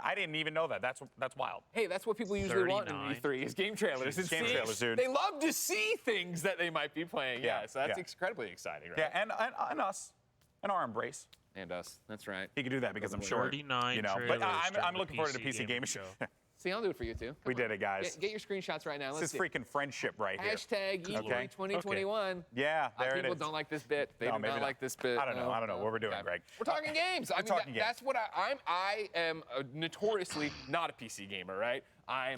I didn't even know that. That's wild. Hey, that's what people usually want in E3 is game trailers. Game trailers, dude. They love to see things that they might be playing. Yeah, so that's incredibly exciting, right? Yeah, and us, and our embrace. And us. That's right. He can do that because I'm short. 39 you know, but I'm looking forward to the PC gaming show. See, I'll do it for you too. We did it, guys. Get your screenshots right now. This is freaking friendship right here. Hashtag E3 2021. Yeah, there it is. People don't like this bit. They do not like this bit. I don't know what we're doing, Greg. We're talking games. I mean, that's what I am notoriously not a PC gamer, right? I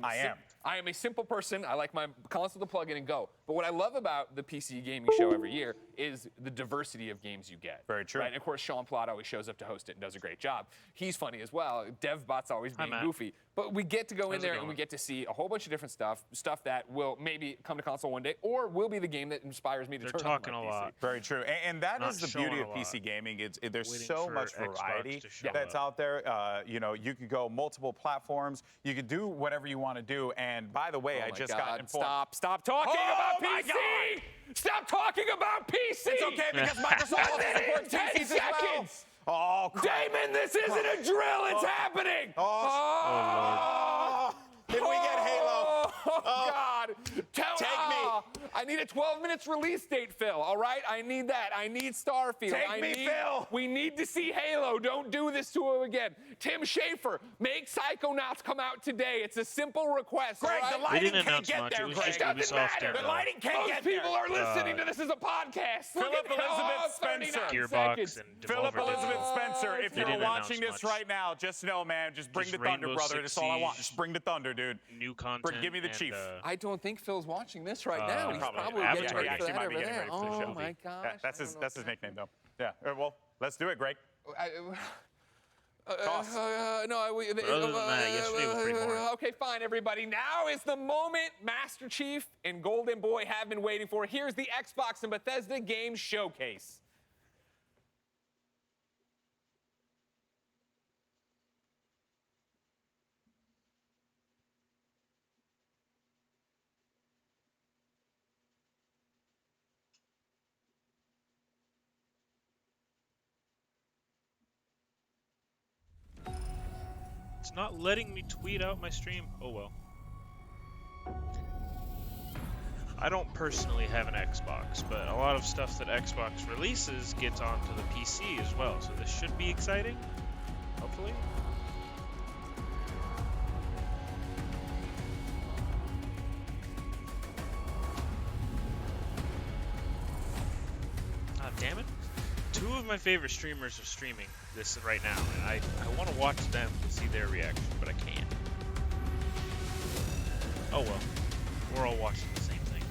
am a simple person. I like my console to plug in and go. But what I love about the PC gaming show every year is the diversity of games you get. Very true. Right? And of course, Sean Plott always shows up to host it and does a great job. He's funny as well. DevBot's always being goofy. But we get to go in there and we get to see a whole bunch of different stuff that will maybe come to console one day, or will be the game that inspires me to turn on my PC. A lot. Very true. And that is the beauty of PC gaming. There's so much variety that's out there. You know, you could go multiple platforms. You could do whatever you want to do. And by the way, I just got informed. Stop talking about PC! Stop talking about PC! It's okay because Microsoft also supports PCs as well. Oh, crap. Damon, this isn't a drill. It's happening. Did we get Halo? Oh, God. Take me. I need a 12 minutes release date, Phil, all right? I need that. I need Starfield. Phil. We need to see Halo. Don't do this to him again. Tim Schafer, make Psychonauts come out today. It's a simple request, Greg, all right? the lighting can't get there, Greg. It doesn't matter. The lighting can't get there. Most people are listening to this as a podcast. Philip Elizabeth Spencer. Gearbox and Philip Elizabeth Spencer, if you're watching this right now, just know, man, just bring the thunder, brother. That's all I want. Just bring the thunder, dude. New content. Give me the chief. I don't think Phil's watching this right now. He's probably getting ready for that over there. Oh, my gosh. That's his nickname, though. Yeah. Well, let's do it, Greg. Other than that, yesterday was pretty boring. Okay, fine, everybody. Now is the moment Master Chief and Golden Boy have been waiting for. Here's the Xbox and Bethesda Game Showcase. It's not letting me tweet out my stream. Oh well. I don't personally have an Xbox, but a lot of stuff that Xbox releases gets onto the PC as well, so this should be exciting, hopefully. Ah, damn it. Two of my favorite streamers are streaming this right now, and I want to watch them to see their reaction, but I can't. Oh well, we're all watching the same thing.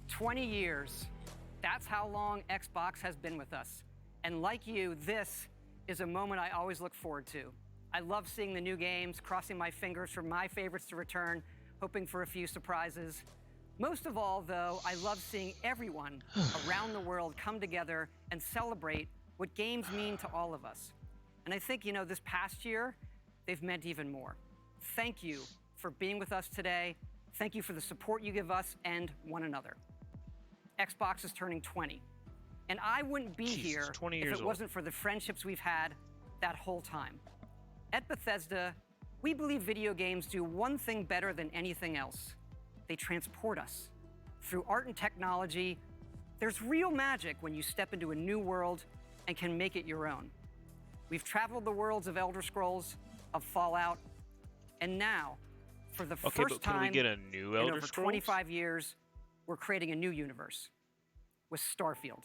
"20 years. That's how long Xbox has been with us. And like you, this is a moment I always look forward to. I love seeing the new games, crossing my fingers for my favorites to return, hoping for a few surprises. Most of all, though, I love seeing everyone around the world come together and celebrate what games mean to all of us. And I think, this past year, they've meant even more. Thank you for being with us today. Thank you for the support you give us and one another. Xbox is turning 20. And I wouldn't be here if it wasn't for the friendships we've had that whole time. At Bethesda, we believe video games do one thing better than anything else. They transport us. Through art and technology, there's real magic when you step into a new world and can make it your own. We've traveled the worlds of Elder Scrolls, of Fallout, and now, for the first time in over 25 years, we're creating a new universe with Starfield.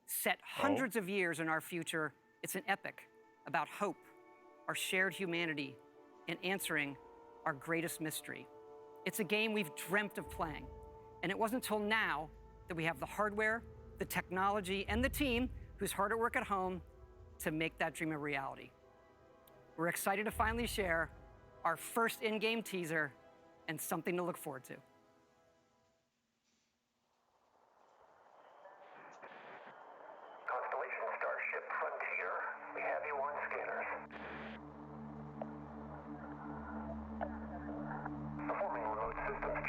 Set hundreds of years in our future, it's an epic about hope, our shared humanity, and answering our greatest mystery. It's a game we've dreamt of playing, and it wasn't until now that we have the hardware, the technology, and the team who's hard at work at home to make that dream a reality. We're excited to finally share our first in-game teaser and something to look forward to.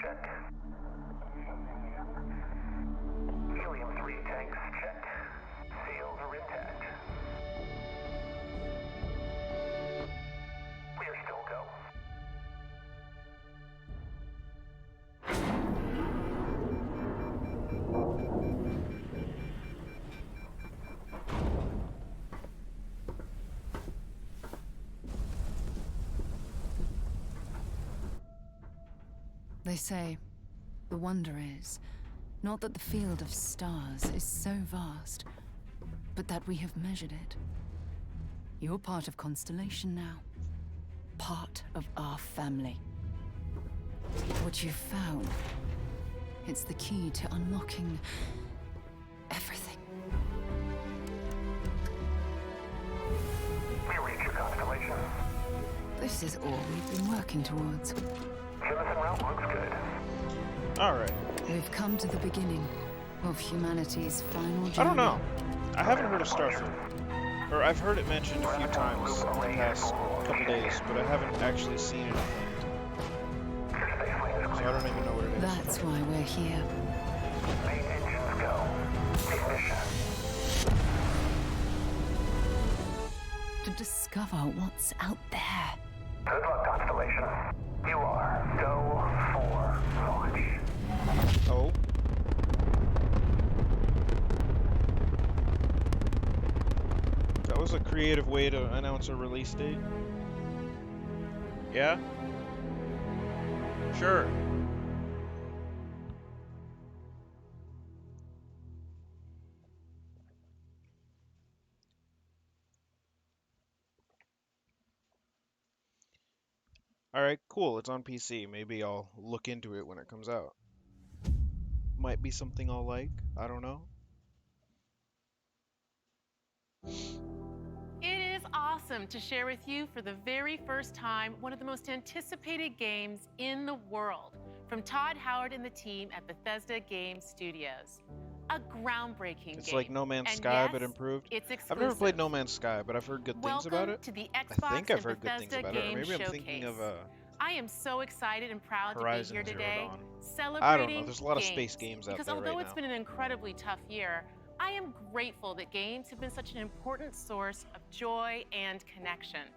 check. Helium-3 tanks check. Seals are intact. We are still go. They say, the wonder is, not that the field of stars is so vast, but that we have measured it. You're part of Constellation now. Part of our family. What you've found, it's the key to unlocking everything. We reach your constellation. This is all we've been working towards. Jemison route looks good. Alright. We've come to the beginning of humanity's final journey. I don't know. I haven't heard of Starfield. Or I've heard it mentioned a few times in the past couple days, but I haven't actually seen anything. So I don't even know what it is. That's why we're here. Main engines go. Ignition. To discover what's out there. Good luck, Constellation. You are go for launch. Oh. That was a creative way to announce a release date. Yeah? Sure. Alright, cool. It's on PC. Maybe I'll look into it when it comes out. Might be something I'll like. I don't know. It is awesome to share with you for the very first time one of the most anticipated games in the world from Todd Howard and the team at Bethesda Game Studios. A groundbreaking game. It's like No Man's Sky, but improved. It's exclusive. I've never played No Man's Sky, but I've heard good things about it. To the I Xbox think I've and heard good Bethesda things about it. Or Game maybe I'm Showcase. thinking of I am so excited and proud Horizon to be here Zero today, Dawn. celebrating I don't know. There's a lot of space games out because there right although it's now. been an incredibly tough year, I am grateful that games have been such an important source of joy and connection.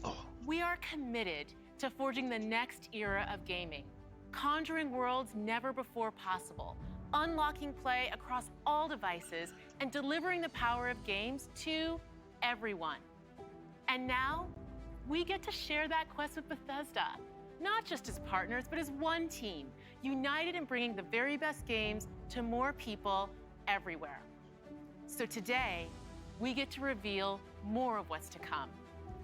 Oh. We are committed to forging the next era of gaming, conjuring worlds never before possible, unlocking play across all devices, and delivering the power of games to everyone. And now, we get to share that quest with Bethesda, not just as partners, but as one team, united in bringing the very best games to more people everywhere. So today, we get to reveal more of what's to come.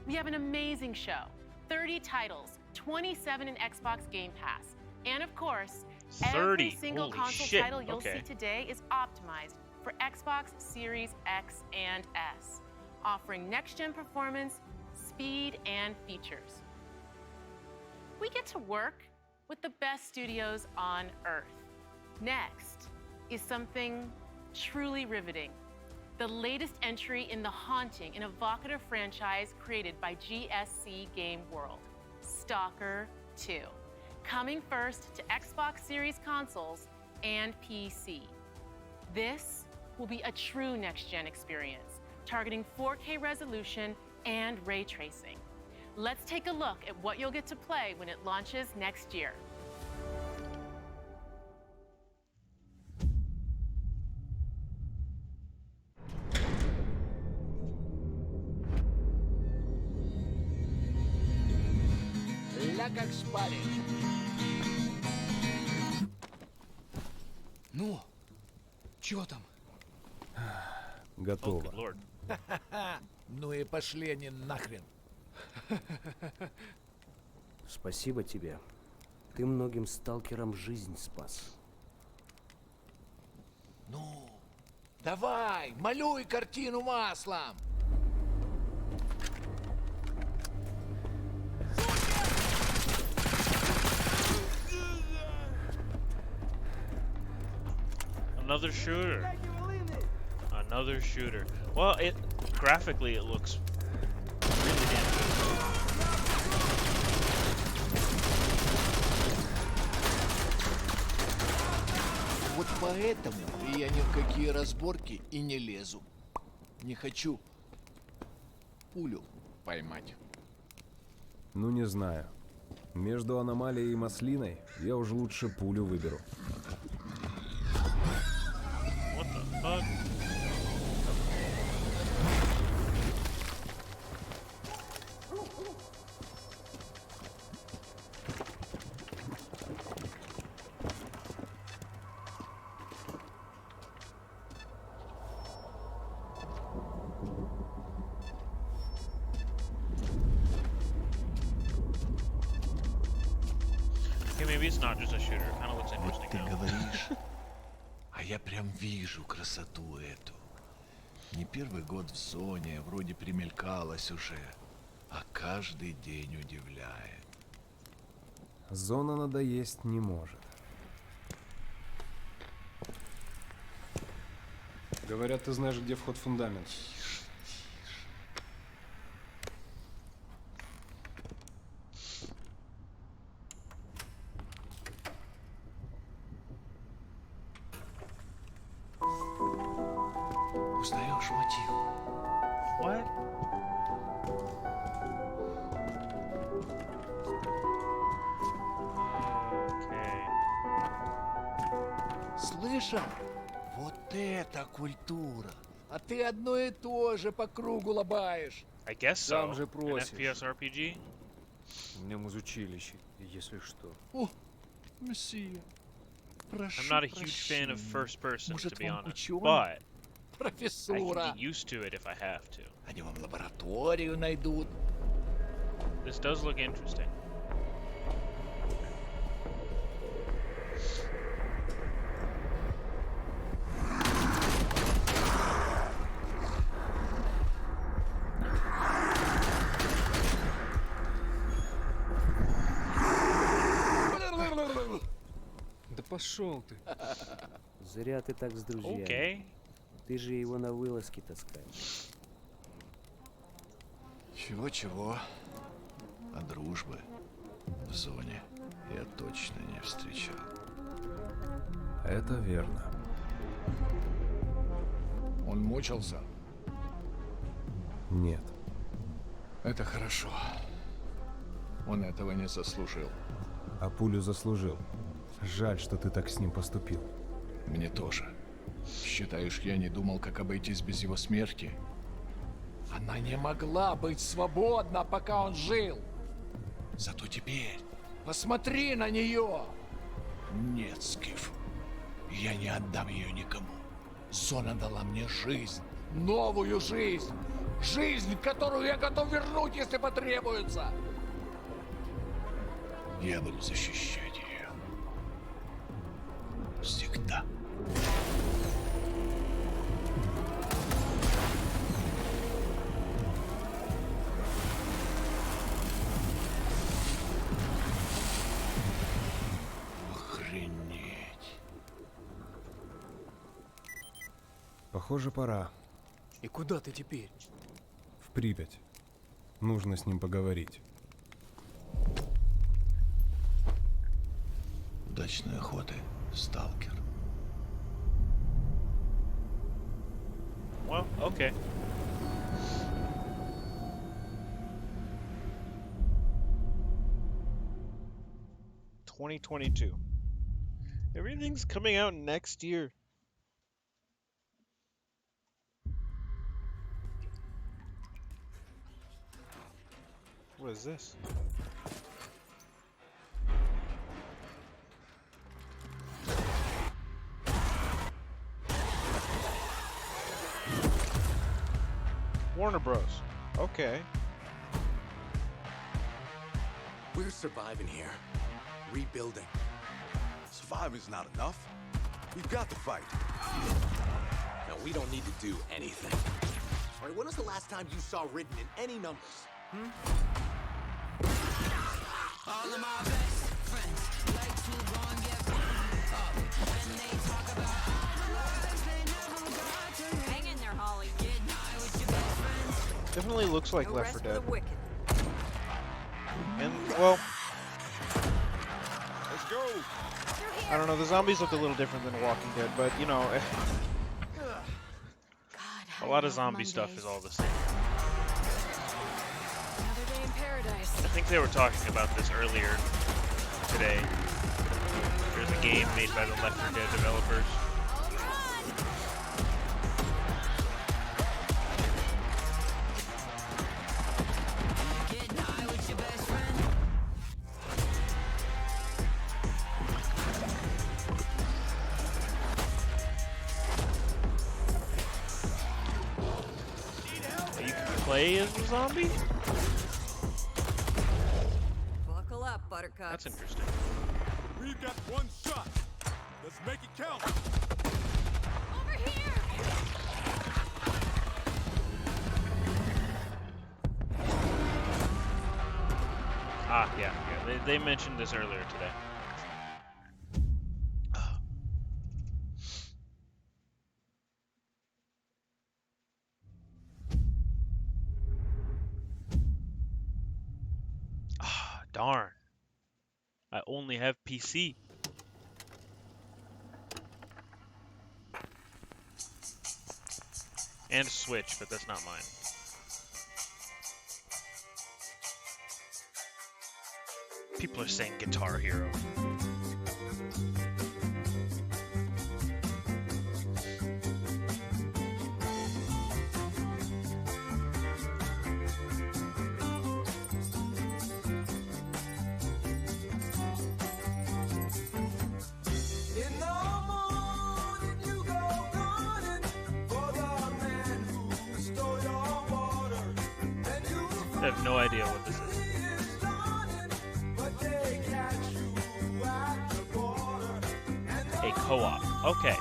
We have an amazing show, 30 titles, 27 in Xbox Game Pass, and of course, 30. every single Holy console shit. title you'll Okay. see today is optimized for Xbox Series X and S, offering next-gen performance, speed, and features. We get to work with the best studios on Earth. Next is something truly riveting. The latest entry in the haunting and evocative franchise created by GSC Game World, Stalker 2. Coming first to Xbox Series consoles and PC. This will be a true next-gen experience, targeting 4K resolution and ray tracing. Let's take a look at what you'll get to play when it launches next year. Как спали. Ну, чё там? Готово. Oh, Lord. Ну и пошли они нахрен. Спасибо тебе. Ты многим сталкерам жизнь спас. Ну, давай, малюй картину маслом. Another shooter. Another shooter. Well, graphically it looks really damn good. Поэтому я ни в какие разборки и не лезу. Не хочу пулю поймать. Ну, не знаю. Между аномалией и маслиной я уже лучше пулю выберу. What the fuck? Maybe it's not just a shooter. It kind of looks interesting Ты now. говоришь, а я прям вижу красоту эту. Не первый год в зоне, вроде примелькалась уже, а каждый день удивляет. Зона надоесть не может. Говорят, ты знаешь, где вход в фундамент. Узнаешь мотив? What? Okay. Слышал? Вот это культура! А ты одно и то же по кругу лобаешь. I guess so. Сам же An просишь. FPS RPG? У меня музучилище, если что. О, мессия. Прошу I'm not a huge fan of прощения. first person, Может, to be вам honest. ученый? But I Профессура. can get used to it if I have to. Они вам лабораторию найдут. This does look interesting. Да пошел ты. Зря ты так с друзьями. Okay. Ты же его на вылазки таскаешь. Чего-чего, а дружбы в зоне я точно не встречал. Это верно. Он мучился? Нет. Это хорошо. Он этого не заслужил. А пулю заслужил. Жаль, что ты так с ним поступил. Мне тоже. Считаешь, я не думал, как обойтись без его смерти? Она не могла быть свободна, пока он жил. Зато теперь посмотри на нее. Нет, Скиф, я не отдам ее никому. Зона дала мне жизнь, новую жизнь. Жизнь, которую я готов вернуть, если потребуется. Я буду защищать ее. Всегда. Охренеть. Похоже, пора. И куда ты теперь? В Припять. Нужно с ним поговорить. Удачной охоты, сталкер. Well, okay. $2022. Everything's coming out next year. What is this? Warner Bros. Okay. We're surviving here. Rebuilding. Surviving's not enough. We've got to fight. No, we don't need to do anything. All right, when was the last time you saw written in any numbers? All of my best friends like to go and get up. When they talk about all the lives they never got to. Hang in there, Holly. Get high with your best friends. Definitely looks like No Left 4 rest for Dead. the wicked. And, well, Let's go. Through here. I don't know, the zombies look a little different than Walking Dead, but you know, a lot of zombie stuff is all the same. Another day in paradise. I think they were talking about this earlier today. There's a game made by the Left 4 Dead developers. Play as a zombie? Buckle up, Buttercup. That's interesting. We've got one shot. Let's make it count. Over here! Ah, yeah. They mentioned this earlier today. Darn. I only have PC. And Switch, but that's not mine. People are saying Guitar Hero. I have no idea what this is. A co-op. Okay.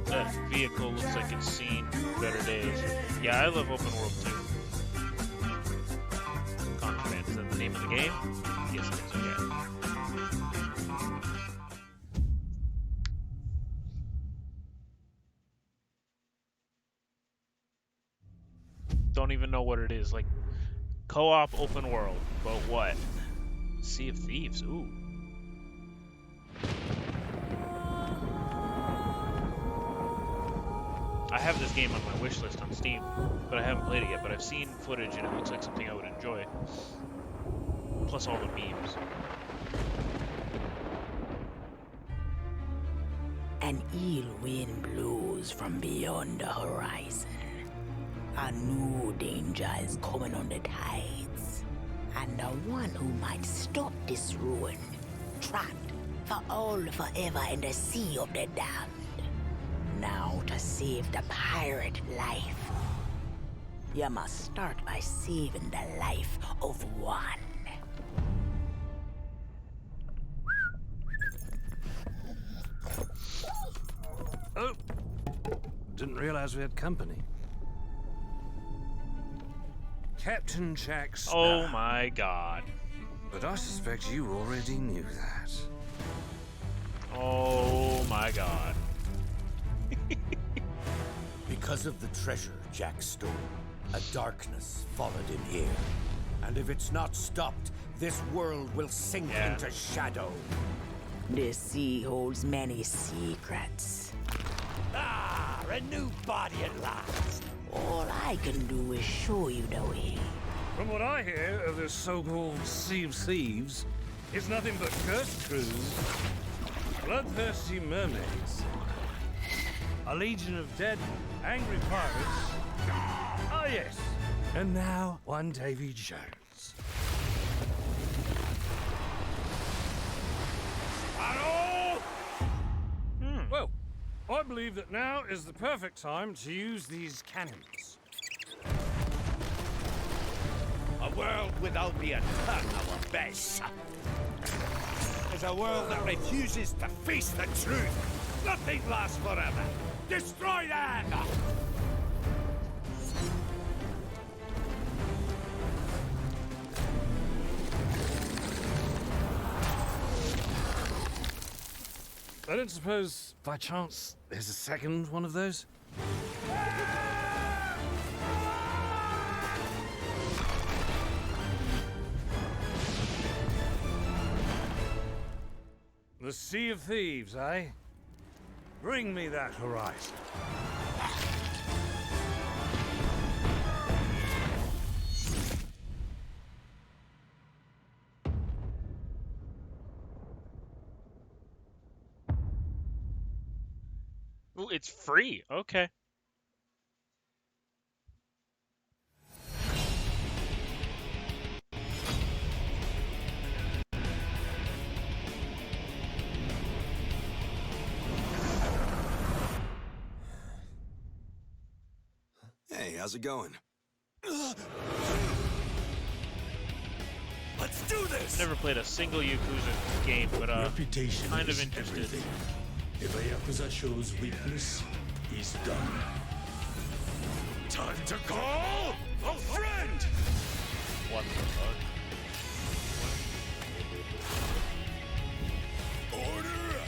That vehicle looks like it's seen better days. Yeah, I love open world too. Contraband, is that the name of the game? Yes, it is, okay. Don't even know what it is. Like, co-op open world, but what? Sea of Thieves, ooh. I have this game on my wish list on Steam, but I haven't played it yet, but I've seen footage and it looks like something I would enjoy. Plus all the memes. An ill wind blows from beyond the horizon. A new danger is coming on the tides. And the one who might stop this ruin, trapped for all forever in the sea of the damned. Now, to save the pirate life, you must start by saving the life of one. Oh, didn't realize we had company. Captain Jack Sparrow. Oh my god. But I suspect you already knew that. Oh my god. Because of the treasure Jack stole, a darkness followed him here. And if it's not stopped, this world will sink into shadow. This sea holds many secrets. Ah, a new body at last. All I can do is show you the way. From what I hear of this so-called Sea of Thieves, it's nothing but cursed crews, bloodthirsty mermaids, a legion of dead, angry pirates. Ah, yes. And now, one Davy Jones. Hello! Well, I believe that now is the perfect time to use these cannons. A world without being hurt our best. Is a world that refuses to face the truth. Nothing lasts forever. Destroy that! I don't suppose, by chance, there's a second one of those? The Sea of Thieves, eh? Bring me that horizon. Ooh, it's free. Okay. Hey, how's it going? Let's do this! Never played a single Yakuza game, but Reputation kind of is interested. everything. If a Yakuza shows weakness, he's done. Time to call a friend! What the fuck? Order!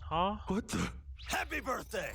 Huh? What the? Happy birthday!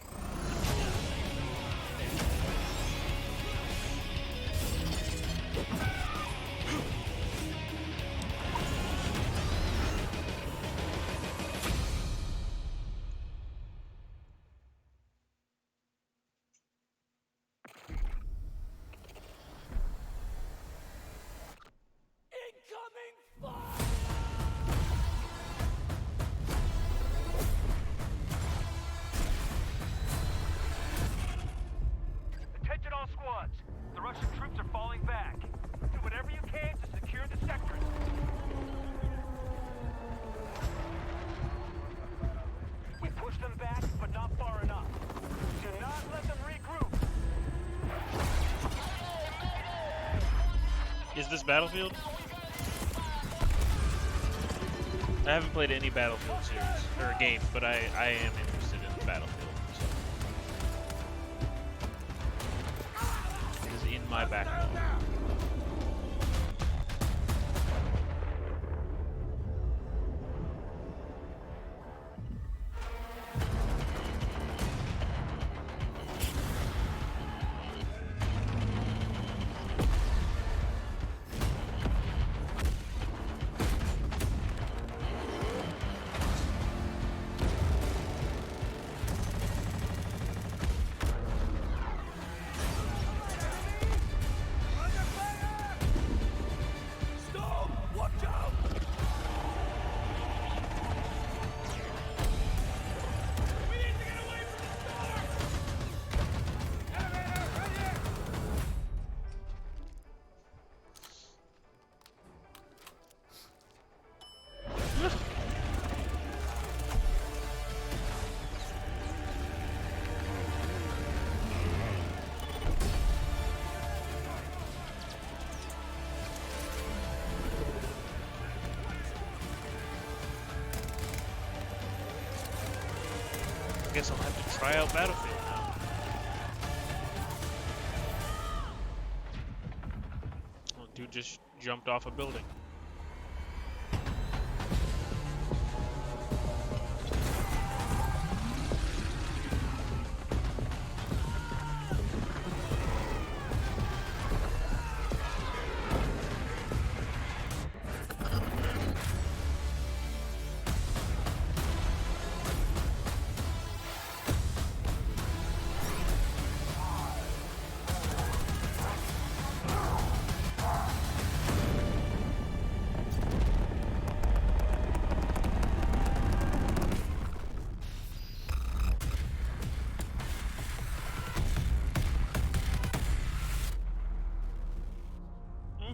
Attention all squads. The Russian troops are falling back. Do whatever you can to secure the sector. We pushed them back, but not far enough. Do not let them regroup. Is this Battlefield? I haven't played any Battlefield series or games, but I am interested in Battlefield. So. It is in my backlog. I guess I'll have to try out Battlefield now. Oh, dude just jumped off a building.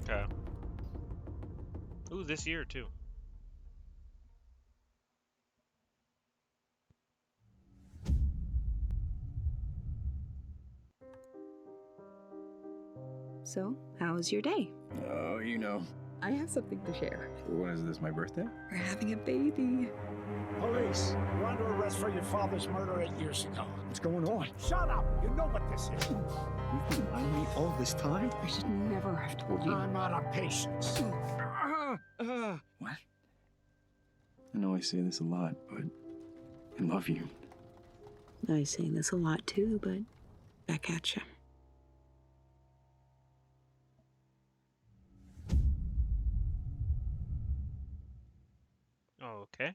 Okay. Ooh, this year too. So, how was your day? Oh, you know. I have something to share. When is this, my birthday? We're having a baby. Police, you're under arrest for your father's murder 8 years ago. What's going on? Shut up! You know what this is. You've been lying to me all this time? I should never have told you. I'm out of patience. What? I know I say this a lot, but I love you. I say this a lot too, but back at you. Okay.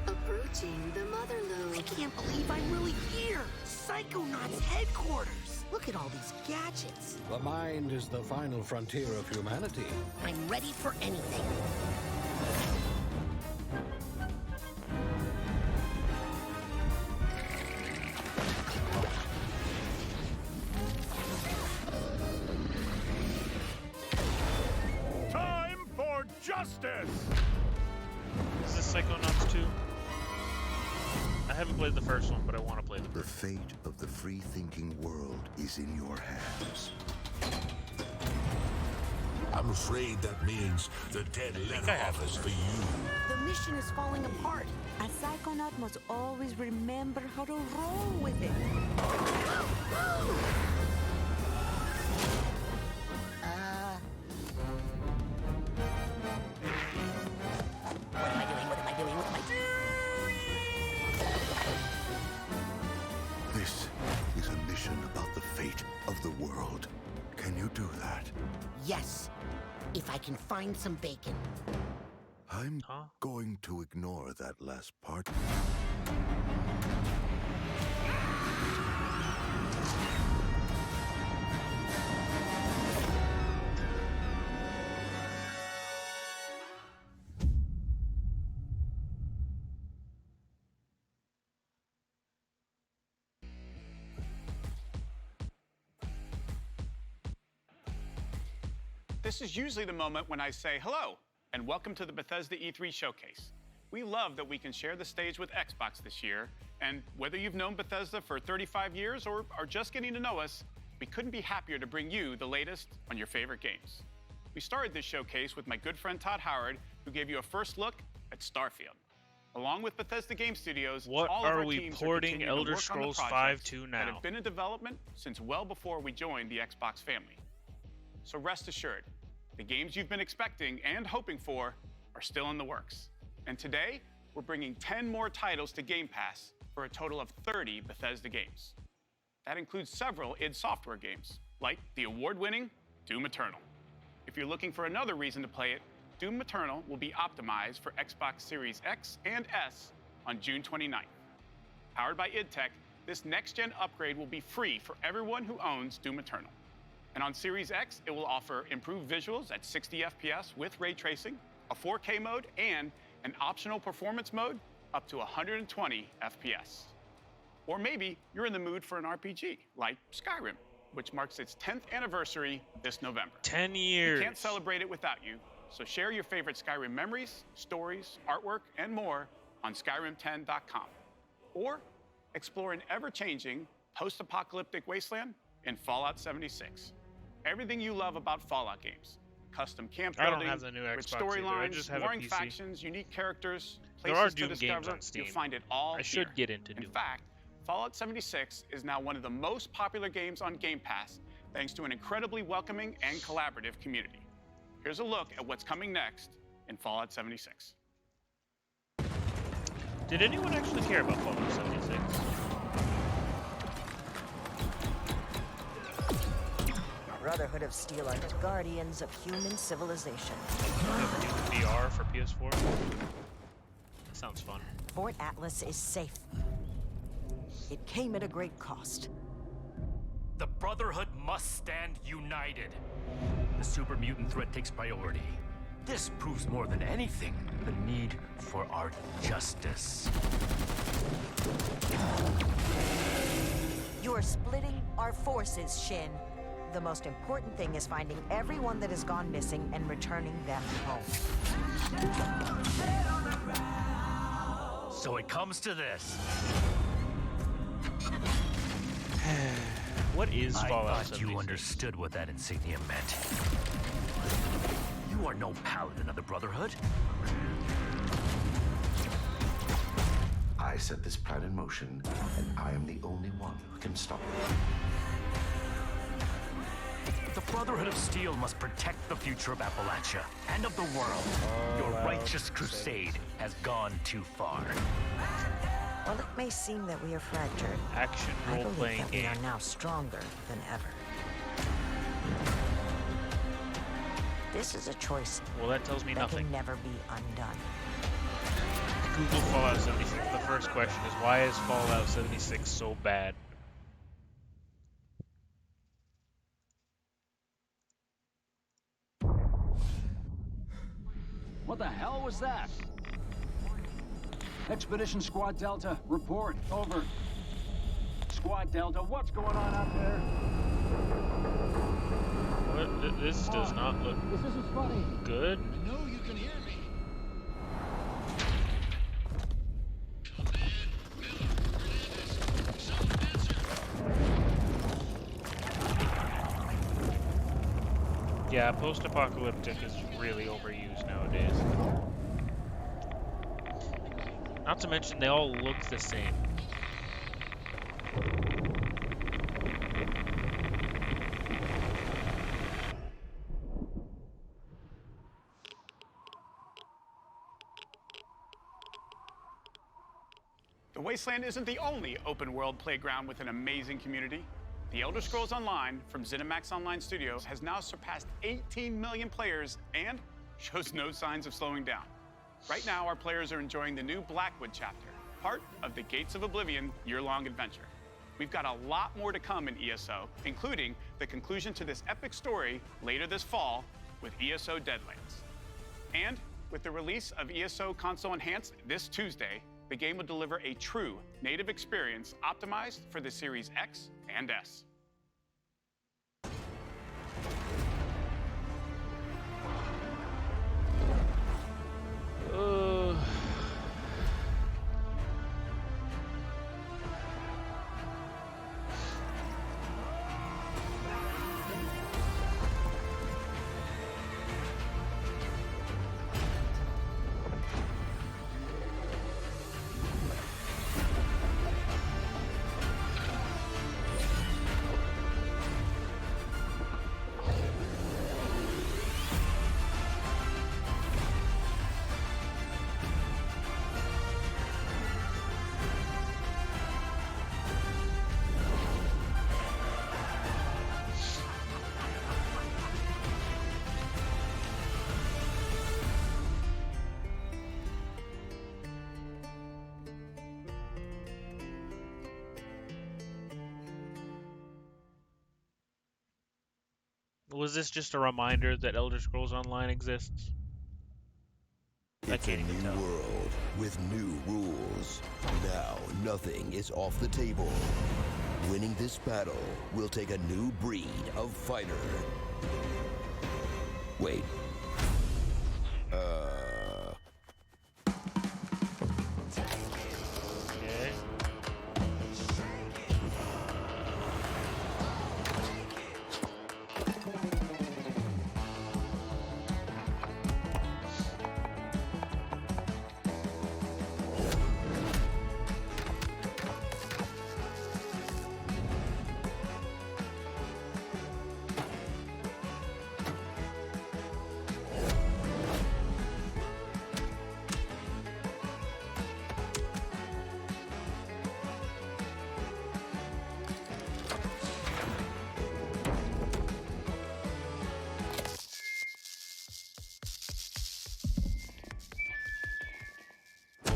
Approaching the Motherlode. I can't believe I'm really here. Psychonauts headquarters. Look at all these gadgets. The mind is the final frontier of humanity. I'm ready for anything. Time for justice! Is this Psychonauts 2? I haven't played the first one, but I want to play the The fate of the free-thinking world is in your hands. I'm afraid that means the dead let off is for you. The mission is falling apart. A psychonaut must always remember how to roll with it. What am I doing? What am I doing? What am I doing? This is a mission about the fate of the world. Can you do that? Yes, if I can find some bacon. I'm going to ignore that last part. This is usually the moment when I say hello and welcome to the Bethesda E3 showcase. We love that we can share the stage with Xbox this year, and whether you've known Bethesda for 35 years or are just getting to know us, we couldn't be happier to bring you the latest on your favorite games. We started this showcase with my good friend Todd Howard, who gave you a first look at Starfield. Along with Bethesda Game Studios, what all of are our we teams porting are Elder to work on the Scrolls V projects to that now? have been in development since well before we joined the Xbox family. So rest assured, the games you've been expecting and hoping for are still in the works. And today, we're bringing 10 more titles to Game Pass for a total of 30 Bethesda games. That includes several id Software games, like the award-winning Doom Eternal. If you're looking for another reason to play it, Doom Eternal will be optimized for Xbox Series X and S on June 29th. Powered by id Tech, this next-gen upgrade will be free for everyone who owns Doom Eternal. And on Series X, it will offer improved visuals at 60 FPS with ray tracing, a 4K mode, and an optional performance mode up to 120 FPS. Or maybe you're in the mood for an RPG, like Skyrim, which marks its 10th anniversary this November. 10 years. We can't celebrate it without you, so share your favorite Skyrim memories, stories, artwork, and more on Skyrim10.com. Or explore an ever-changing post-apocalyptic wasteland in Fallout 76. Everything you love about Fallout games. Custom camp building, I don't have the new rich Xbox either. I storylines, just have a warring PC. factions, unique characters, There places are to Doom discover. games on Steam. You'll find it all I should here. get into Doom. In fact, Fallout 76 is now one of the most popular games on Game Pass, thanks to an incredibly welcoming and collaborative community. Here's a look at what's coming next in Fallout 76. Did anyone actually care about Fallout 76? Brotherhood of Steel are the guardians of human civilization. VR for PS4? That sounds fun. Fort Atlas is safe. It came at a great cost. The Brotherhood must stand united. The super mutant threat takes priority. This proves more than anything the need for our justice. You are splitting our forces, Shin. The most important thing is finding everyone that has gone missing and returning them home. So it comes to this. What is Fallout I thought 76? you understood what that insignia meant. You are no paladin of the Brotherhood. I set this plan in motion, and I am the only one who can stop it. The Brotherhood of Steel must protect the future of Appalachia and of the world. Your righteous crusade has gone too far. While it may seem that we are fractured, Action I believe role-playing that we game. are now stronger than ever. This is a choice Well, that tells me that nothing. can never be undone. Google Fallout 76. The first question is, why is Fallout 76 so bad? What the hell was that? Expedition Squad Delta, report, over. Squad Delta, what's going on out there? What? This does not look This isn't funny. good. I know you can hear me. Yeah, post-apocalyptic is really overused nowadays. Not to mention, they all look the same. The Wasteland isn't the only open-world playground with an amazing community. The Elder Scrolls Online from ZeniMax Online Studios has now surpassed 18 million players and shows no signs of slowing down. Right now, our players are enjoying the new Blackwood chapter, part of the Gates of Oblivion year-long adventure. We've got a lot more to come in ESO, including the conclusion to this epic story later this fall with ESO Deadlands. And with the release of ESO Console Enhanced this Tuesday, the game will deliver a true native experience optimized for the Series X and S. Was this just a reminder that Elder Scrolls Online exists? It's a new world with new rules. Now, nothing is off the table. Winning this battle will take a new breed of fighter. Wait. Okay.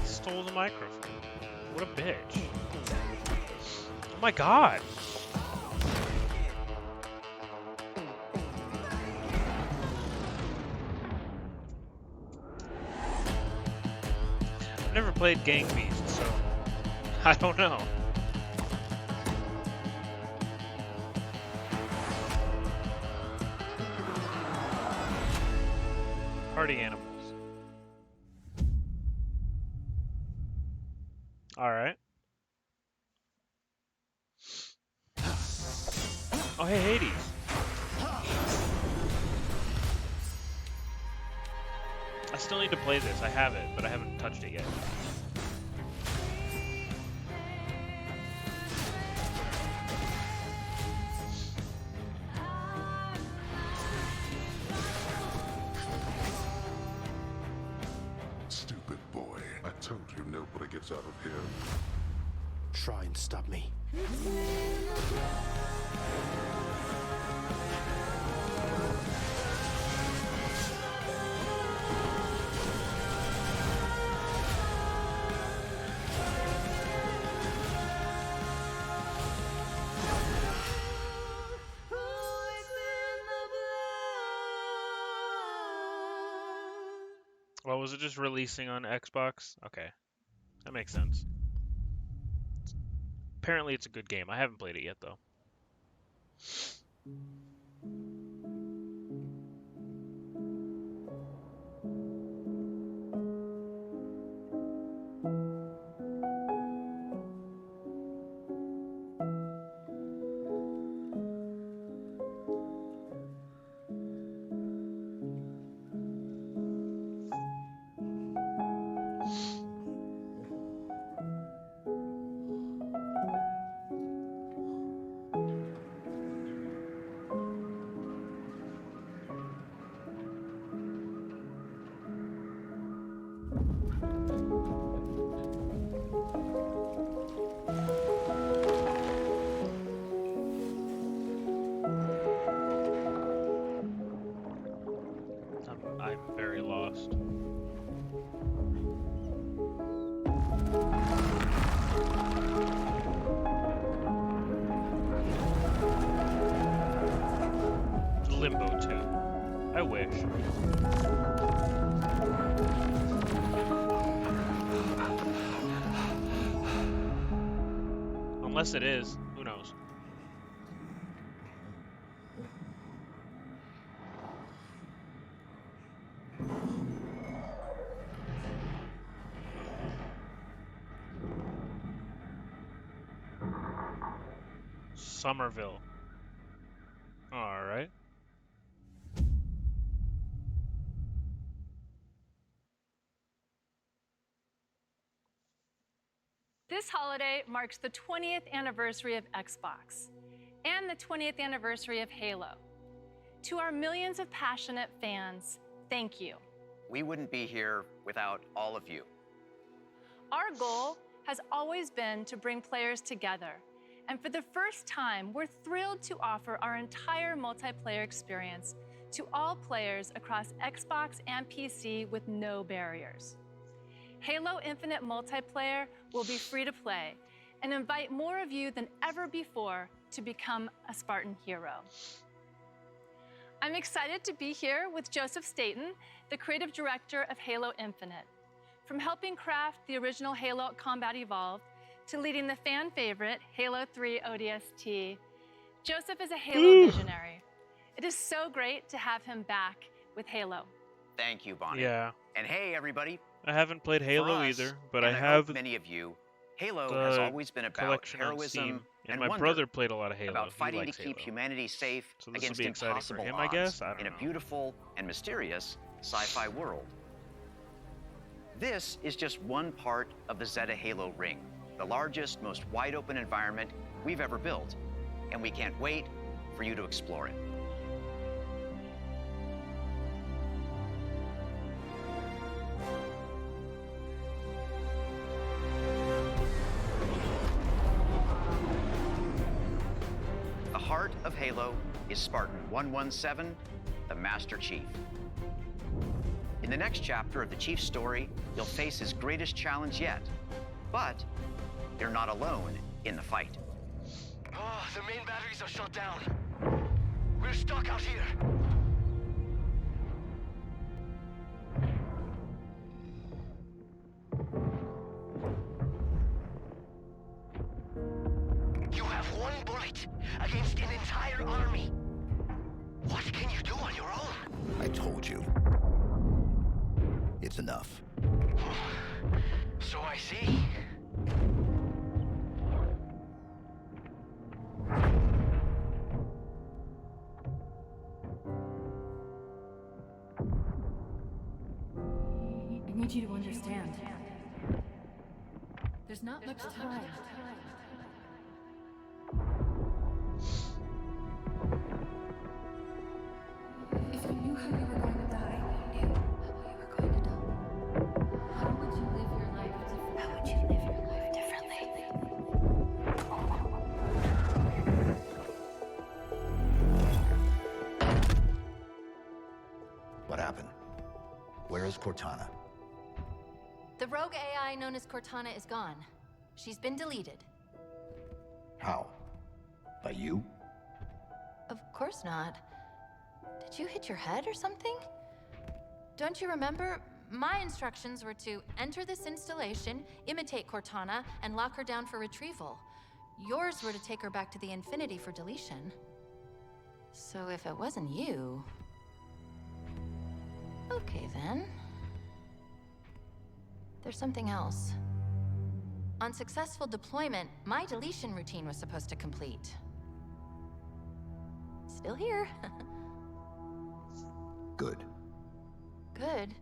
Stole the microphone. What a bitch. Oh my god. I've never played Gang Beast, so I don't know. Party animals. Alright. Oh, hey, Hades. I still need to play this. I have it, but I haven't touched it yet. big boy. I told you nobody gets out of here. Try and stop me. Well, was it just releasing on Xbox? Okay, that makes sense. Apparently it's a good game. I haven't played it yet, though. I'm very lost. Limbo 2. I wish. Unless it is. Who knows? Somerville. Alright. This holiday marks the 20th anniversary of Xbox and the 20th anniversary of Halo. To our millions of passionate fans, thank you. We wouldn't be here without all of you. Our goal has always been to bring players together, and for the first time, we're thrilled to offer our entire multiplayer experience to all players across Xbox and PC with no barriers. Halo Infinite Multiplayer will be free to play and invite more of you than ever before to become a Spartan hero. I'm excited to be here with Joseph Staten, the creative director of Halo Infinite. From helping craft the original Halo Combat Evolved to leading the fan favorite Halo 3 ODST, Joseph is a Halo visionary. It is so great to have him back with Halo. Thank you, Bonnie. Yeah. And hey, everybody. I haven't played Halo For us, either, but and I hope have many of you. Halo has always been about collection on heroism Steam, and my wonder, brother played a lot of Halo. about He fighting to likes keep Halo. humanity safe So this will against be exciting for impossible him, odds I guess? I don't in know. a beautiful and mysterious sci-fi world. This is just one part of the Zeta Halo ring, the largest, most wide-open environment we've ever built, and we can't wait for you to explore it. The heart of Halo is Spartan 117, the Master Chief. In the next chapter of the Chief's story, you'll face his greatest challenge yet. But you're not alone in the fight. Oh, the main batteries are shut down. We're stuck out here. You have one bullet against an entire army. What can you do on your own? I told you. It's enough. So I see. I need you to understand. There's not much time. If you knew how you were going to die, how you were going to die, how Cortana? The rogue AI known as Cortana is gone. She's been deleted. How? By you? Of course not. Did you hit your head or something? Don't you remember? My instructions were to enter this installation, imitate Cortana, and lock her down for retrieval. Yours were to take her back to the Infinity for deletion. So if it wasn't you... Okay then. There's something else. On successful deployment, my deletion routine was supposed to complete. Still here. Good. Good.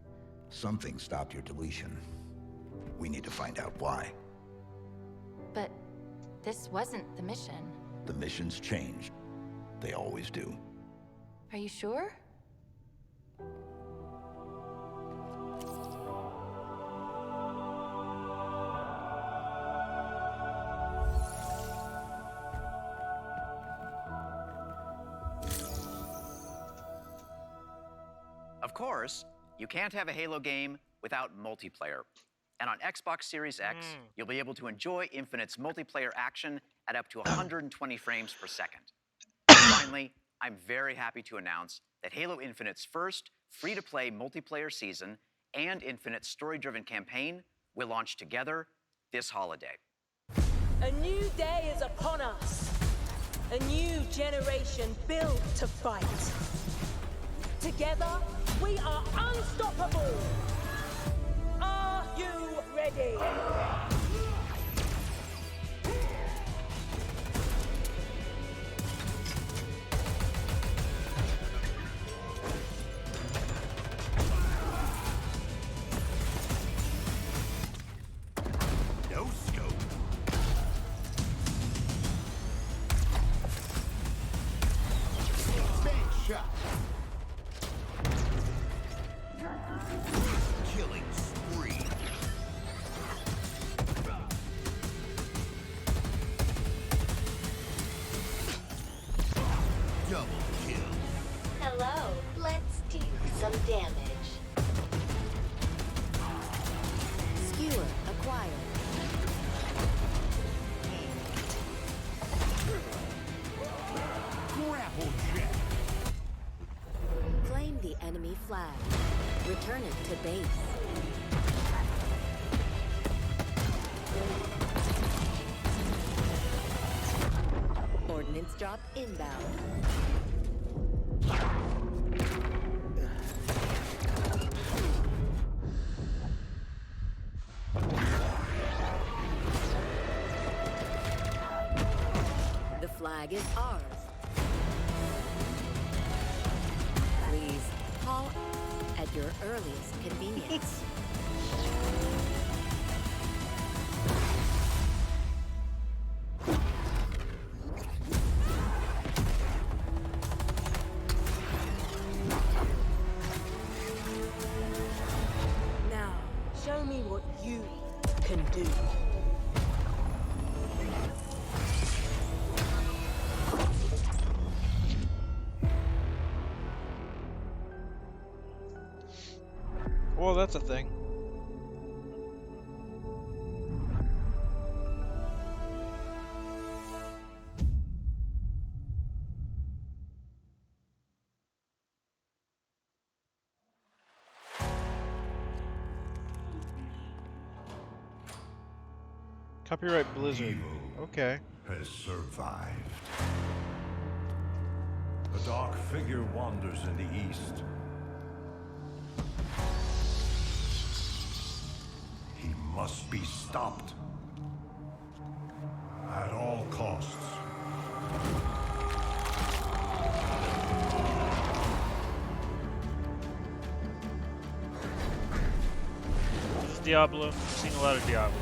Something stopped your deletion. We need to find out why. But this wasn't the mission. The missions changed. They always do. Are you sure? Of course, you can't have a Halo game without multiplayer. And on Xbox Series X, you'll be able to enjoy Infinite's multiplayer action at up to 120 frames per second. Finally, I'm very happy to announce that Halo Infinite's first free-to-play multiplayer season and Infinite's story-driven campaign will launch together this holiday. A new day is upon us. A new generation built to fight. Together, we are unstoppable. Are you ready? No scope. Big shot. Killing spree. Double kill. Hello, let's do some damage. Skewer acquired. Grapple jet. Claim the enemy flag. Return it to base. Ordnance drop inbound. The flag is ours. Please call at your earliest convenience. Now, show me what you can do. Well, that's a thing. Copyright Blizzard. Okay. Has survived. A dark figure wanders in the east. He must be stopped. At all costs. This is Diablo. I've seen a lot of Diablo.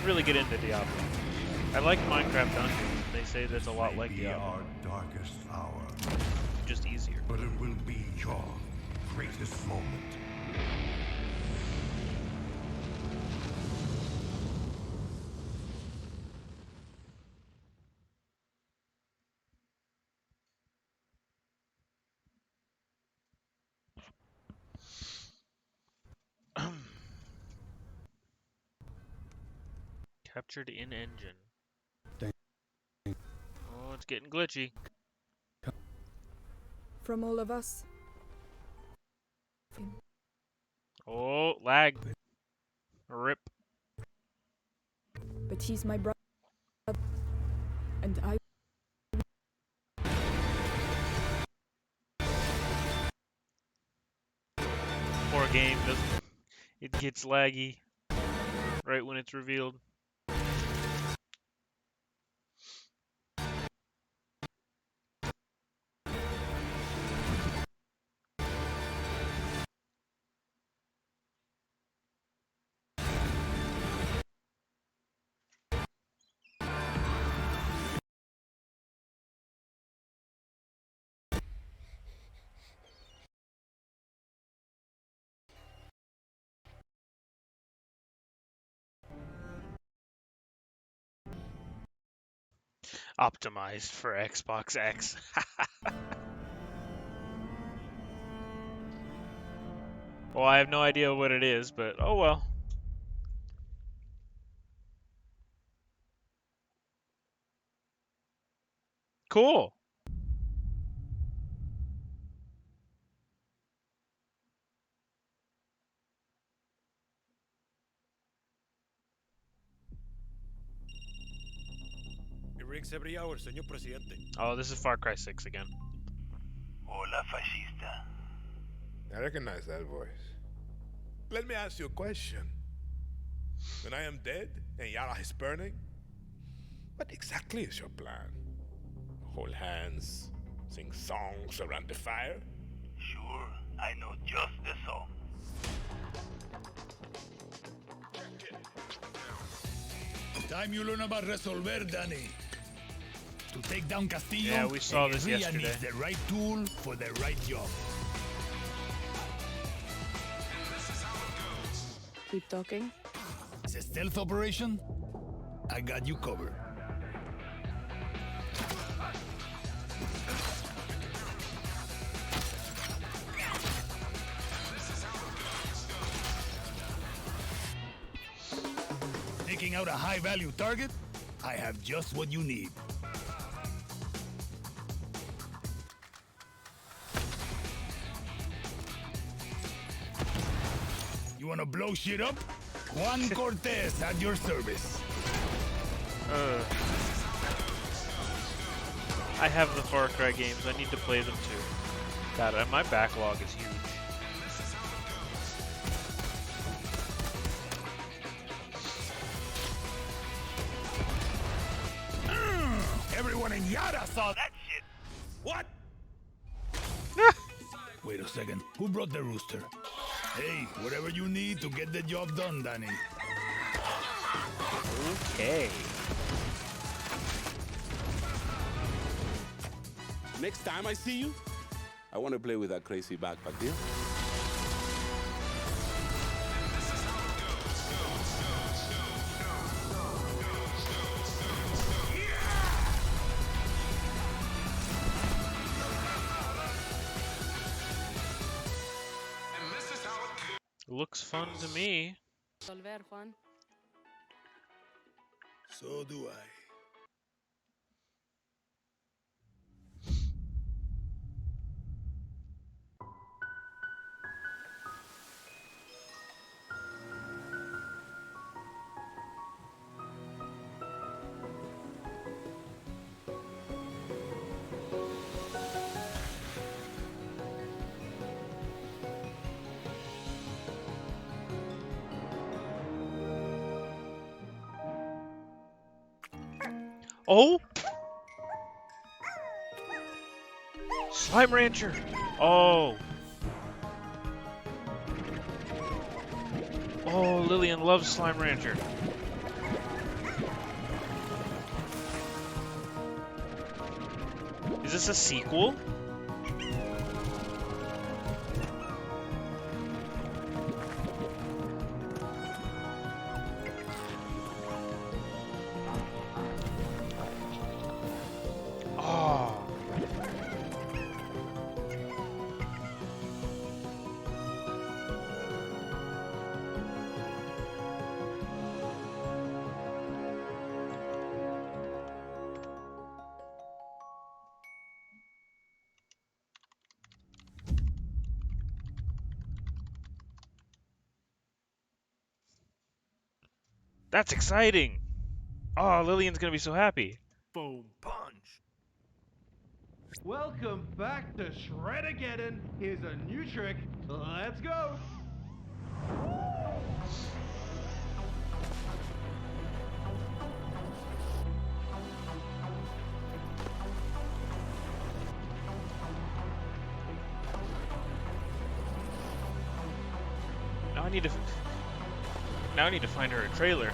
really get into Diablo. I like Minecraft Dungeons. They say that's a lot like Diablo. Our darkest hour, Just easier. but it will be your greatest moment. Captured in engine. Oh, it's getting glitchy. From all of us. Oh, lag. Rip. But he's my brother. And I... Poor game doesn't. It gets laggy right when it's revealed. Optimized for Xbox X. Well, I have no idea what it is, but oh well. Cool. It rings every hour, señor presidente. Oh, this is Far Cry 6 again. Hola, fascista. I recognize that voice. Let me ask you a question. When I am dead and Yara is burning, what exactly is your plan? Hold hands, sing songs around the fire? Sure, I know just the song. Time you learn about resolver, Danny. To take down Castillo, Yeah, we saw this Guerrilla yesterday. needs the right tool for the right job. Keep talking. It's a stealth operation. I got you covered. Taking out a high-value target? I have just what you need. You wanna blow shit up? Juan Cortez at your service. I have the Far Cry games. I need to play them too. God, my backlog is huge. Everyone in Yara saw that shit. What? Wait a second. Who brought the rooster? Hey, whatever you need to get the job done, Danny. Okay. Next time I see you, I want to play with that crazy backpack deal. Looks fun to me. Resolver, Juan. So do I. Oh! Slime Rancher! Oh! Oh, Lillian loves Slime Rancher. this a sequel? Oh. That's exciting! Oh, Lillian's gonna be so happy. Boom punch. Welcome back to Shred-Ageddon. Here's a new trick. Let's go. Now I need to find her a trailer.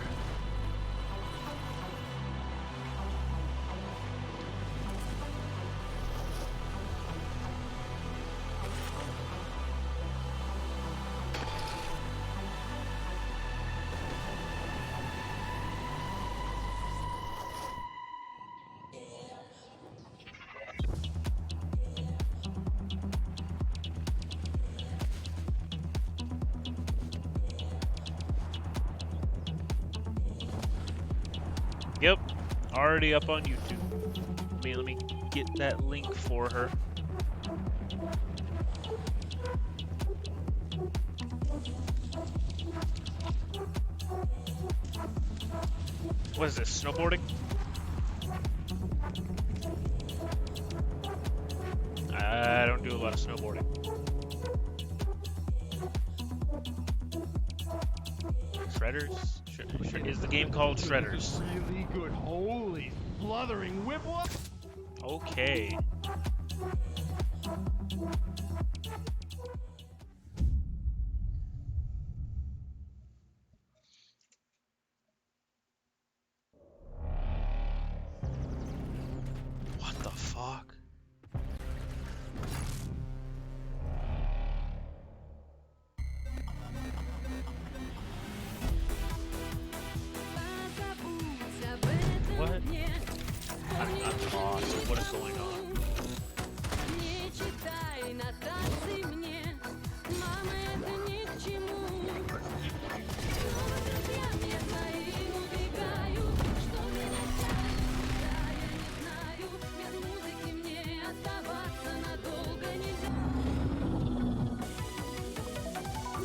Yep, already up on YouTube. Let me get that link for her. What is this, snowboarding? I don't do a lot of snowboarding. Shredders? Is the game called Shredders? Really good. Holy sluthering whip. Okay. What the fuck? What? I'm lost. What is going on?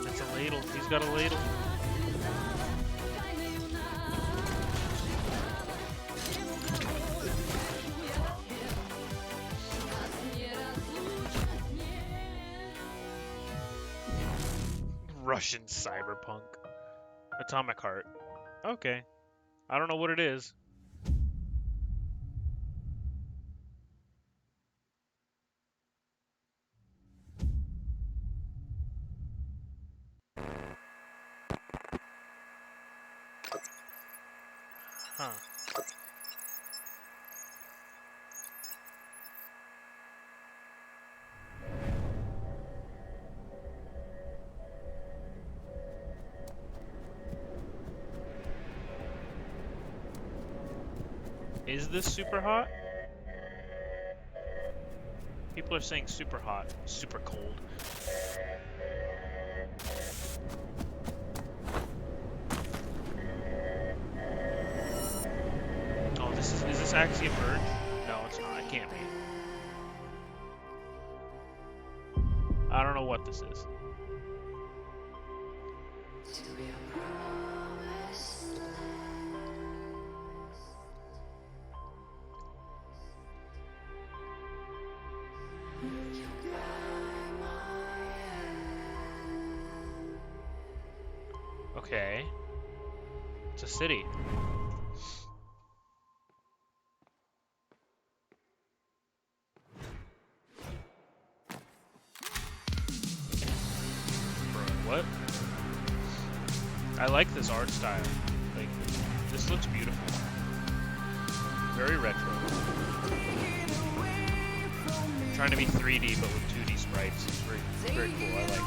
That's a ladle. He's got a ladle. Russian cyberpunk. Atomic Heart. Okay. I don't know what it is. Huh. Is this super hot? People are saying super hot, super cold. Oh, is this actually a bird? No, it's not. It can't be. I don't know what this is. Okay. It's a city. What? I like this art style. Like, this looks beautiful. Very retro. trying to be 3D but with 2D sprites. It's very cool. I like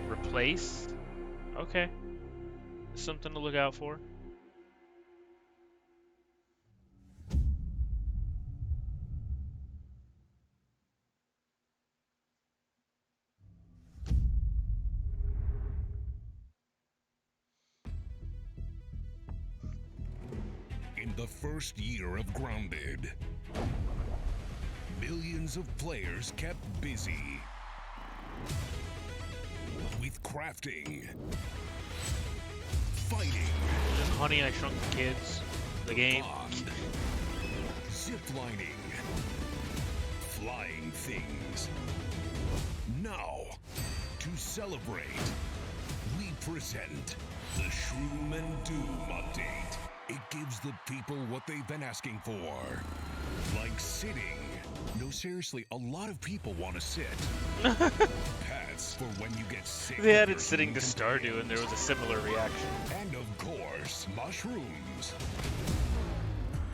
it. Replace? Okay. Something to look out for. In the first year of Grounded, millions of players kept busy with crafting, fighting, Honey, I Shrunk the Kids, the game, ziplining, flying things. Now, to celebrate, we present the Shroom and Doom update. It gives the people what they've been asking for. Like sitting. No, seriously, a lot of people want to sit. Pets for when you get sick. They added sitting to Stardew and there was a similar reaction. And of course, mushrooms.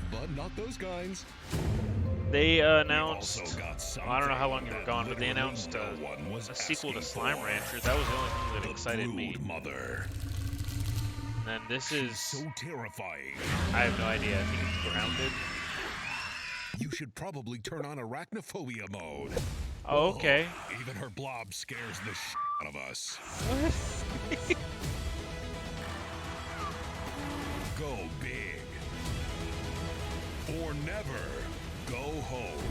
But not those kinds. They announced, well, I don't know how long you were gone, but they announced a sequel to Slime Rancher. That was the only thing that excited me. Mother. And then this is so terrifying. I have no idea. I think it's Grounded. You should probably turn on arachnophobia mode. Oh, okay. Even her blob scares the shit out of us. What? Go big. Or never go home.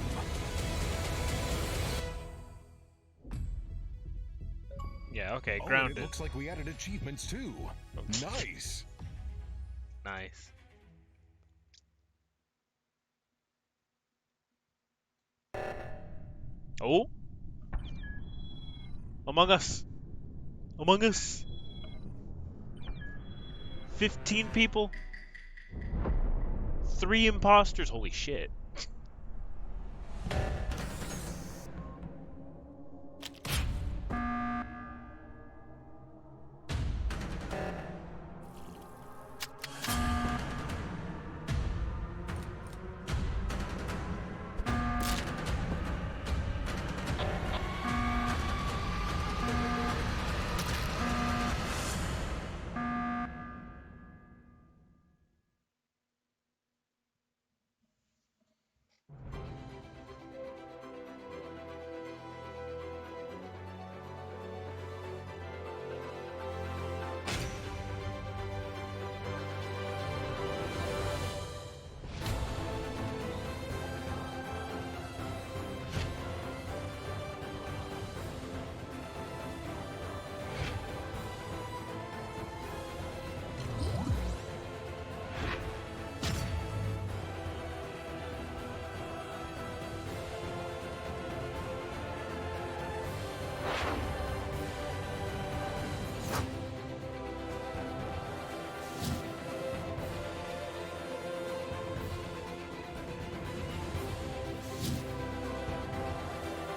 Yeah, okay, Oh, Grounded. it looks like we added achievements too. Nice. Nice. Oh. Among Us. Among Us. 15 people. 3 imposters. Holy shit.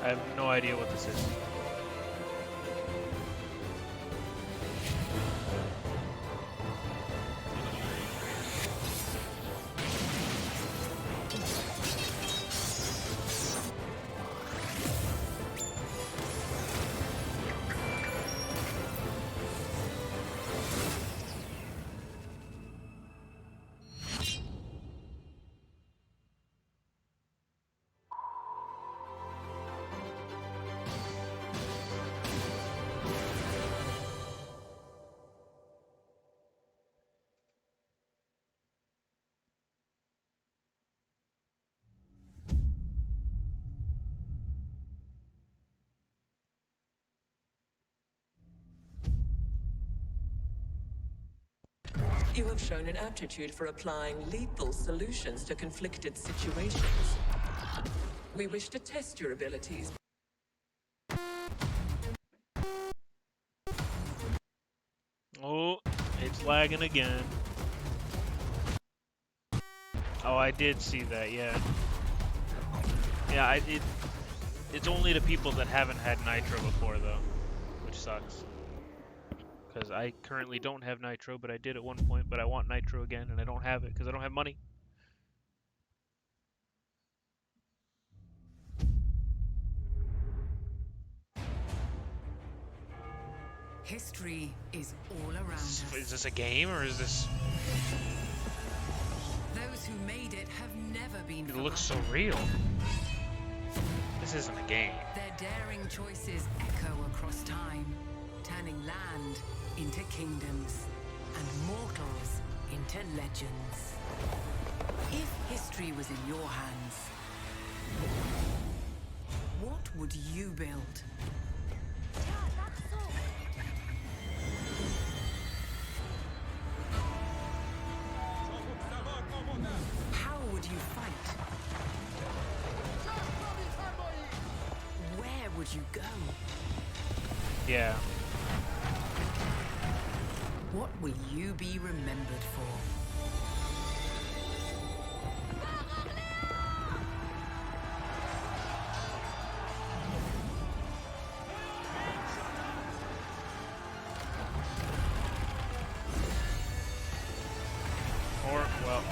I have no idea what this is. You have shown an aptitude for applying lethal solutions to conflicted situations. We wish to test your abilities. Oh, it's lagging again. Oh, I did see that, yeah. Yeah, it's only to people that haven't had Nitro before, though, which sucks. because I currently don't have Nitro, but I did at one point, but I want Nitro again, and I don't have it because I don't have money. History is all around us. Is this a game, or is this... Those who made it have never been It looks so forgotten. real. This isn't a game. Their daring choices echo across time, turning land into kingdoms and mortals into legends. If history was in your hands, what would you build? How would you fight? Where would you go? Yeah. What will you be remembered for? Or, well...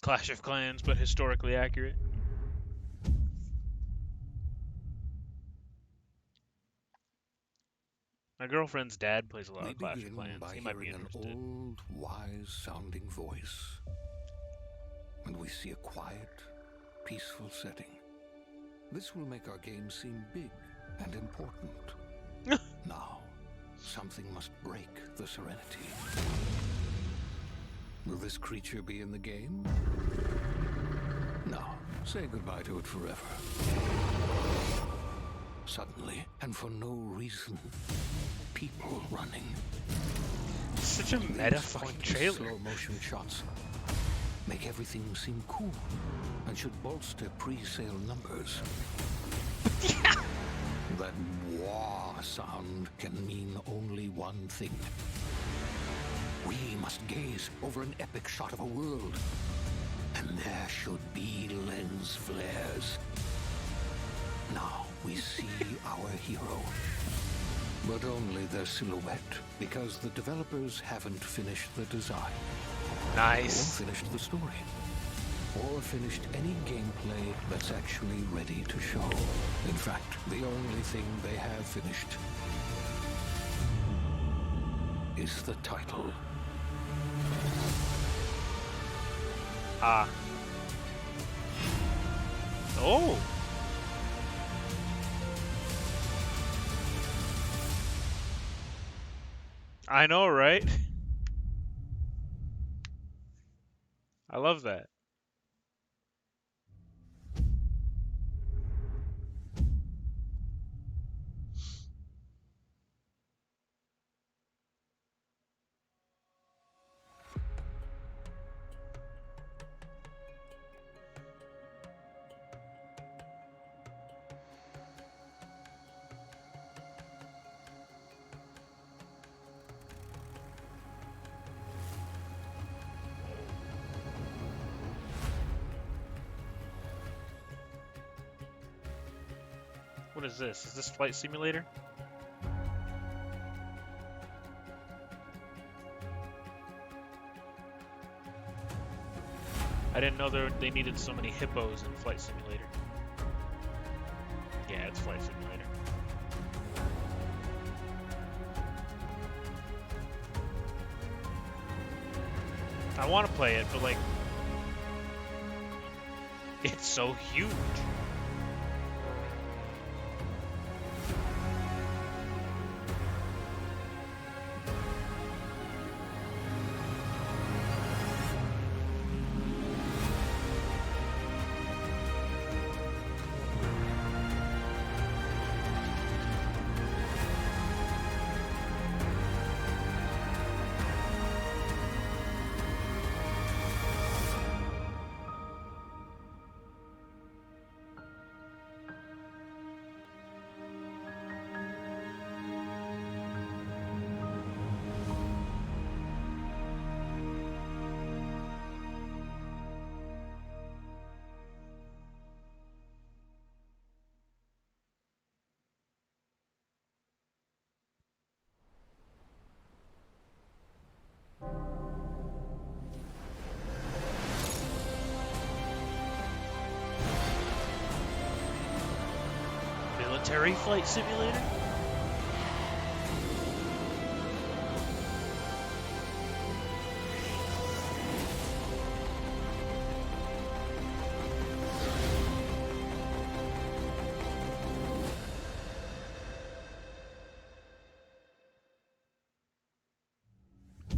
Clash of Clans, but historically accurate. My girlfriend's dad plays a lot of Clash of Clans. He might be interested. An old, wise-sounding voice, and we see a quiet, peaceful setting. This will make our game seem big and important. Now, something must break the serenity. Will this creature be in the game? No. Say goodbye to it forever. Suddenly, and for no reason, people running. Such a meta fucking trailer. Slow motion shots make everything seem cool and should bolster pre-sale numbers. That wah sound can mean only one thing. We must gaze over an epic shot of a world, and there should be lens flares. Now we see our hero, but only their silhouette, because the developers haven't finished the design. Nice. Or finished the story. Or finished any gameplay that's actually ready to show. In fact, the only thing they have finished is the title. Ah. Oh. I know, right? I love that. What is this? Is this Flight Simulator? I didn't know they needed so many hippos in Flight Simulator. Yeah, it's Flight Simulator. I want to play it, but like, it's so huge. military flight simulator?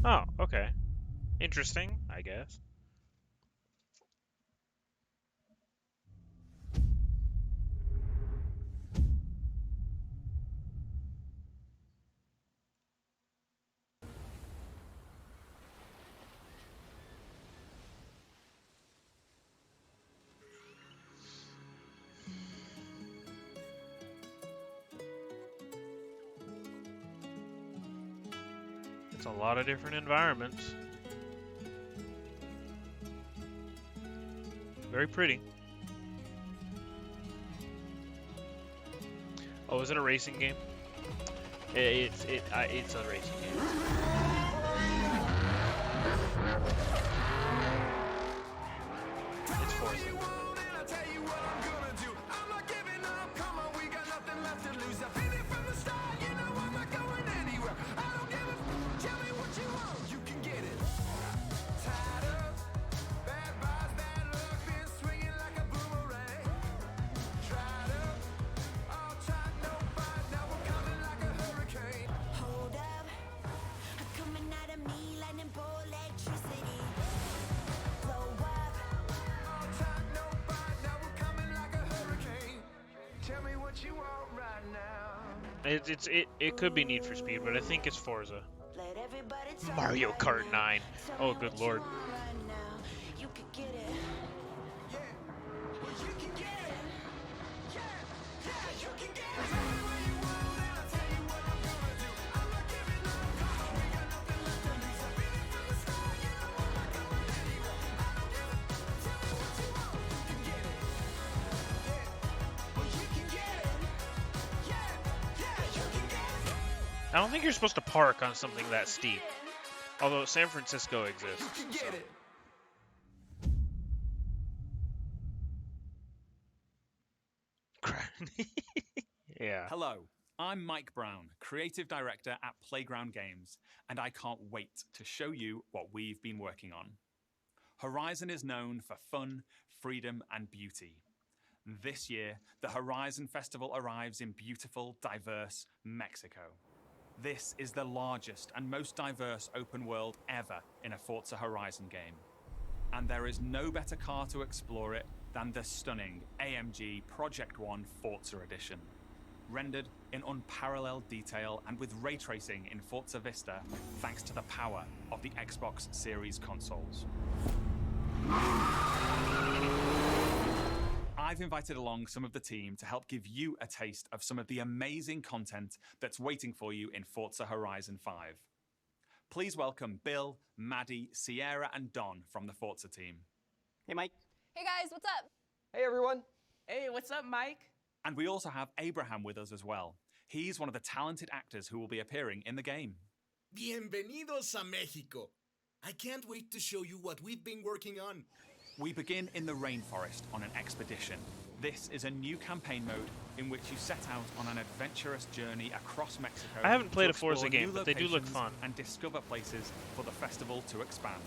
Oh, okay. Interesting, I guess. It's a lot of different environments. Very pretty. Oh, is it a racing game? It's a racing game. It's Forza. It could be Need for Speed, but I think it's Forza. Mario Kart 9. Oh, good lord. I don't think you're supposed to park on something that steep. Although San Francisco exists. So. Yeah. Hello, I'm Mike Brown, Creative Director at Playground Games, and I can't wait to show you what we've been working on. Horizon is known for fun, freedom, and beauty. This year, the Horizon Festival arrives in beautiful, diverse Mexico. This is the largest and most diverse open world ever in a Forza Horizon game. And there is no better car to explore it than the stunning AMG Project One Forza Edition. Rendered in unparalleled detail and with ray tracing in Forza Vista thanks to the power of the Xbox Series consoles. I've invited along some of the team to help give you a taste of some of the amazing content that's waiting for you in Forza Horizon 5. Please welcome Bill, Maddie, Sierra, and Don from the Forza team. Hey, Mike. Hey, guys, what's up? Hey, everyone. Hey, what's up, Mike? And we also have Abraham with us as well. He's one of the talented actors who will be appearing in the game. Bienvenidos a Mexico. I can't wait to show you what we've been working on. We begin in the rainforest on an expedition. This is a new campaign mode in which you set out on an adventurous journey across Mexico. I haven't played a Forza game, but they do look fun. And discover places for the festival to expand.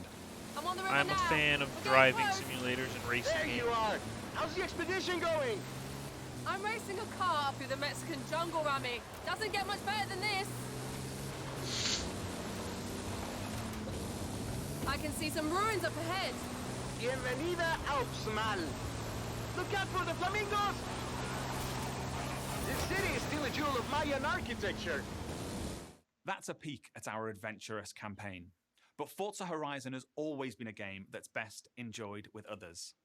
I'm a fan of driving simulators and racing games. There you are! How's the expedition going? I'm racing a car through the Mexican jungle, Rami. Doesn't get much better than this. I can see some ruins up ahead. Bienvenida Alpsmal. Look out for the flamingos! This city is still a jewel of Mayan architecture. That's a peek at our adventurous campaign. But Forza Horizon has always been a game that's best enjoyed with others.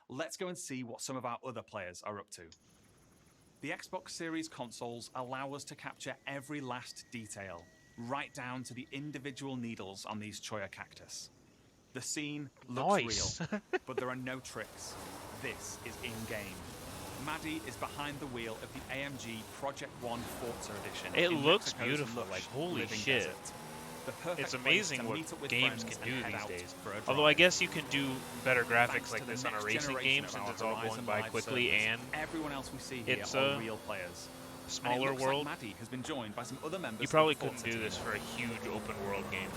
Let's go and see what some of our other players are up to. The Xbox Series consoles allow us to capture every last detail, right down to the individual needles on these cholla cactus. The scene looks real, but there are no tricks. This is in-game. Maddie is behind the wheel of the AMG Project One Forza Edition. It looks beautiful, like holy shit. It's amazing what games can do these days. Although I guess you can do better graphics like this on a racing game since it's all going by quickly and everyone else we see here it's are real players. smaller looks world. Like Maddie has been joined by some other members. You probably of the Forza couldn't do team. this for a huge open world game.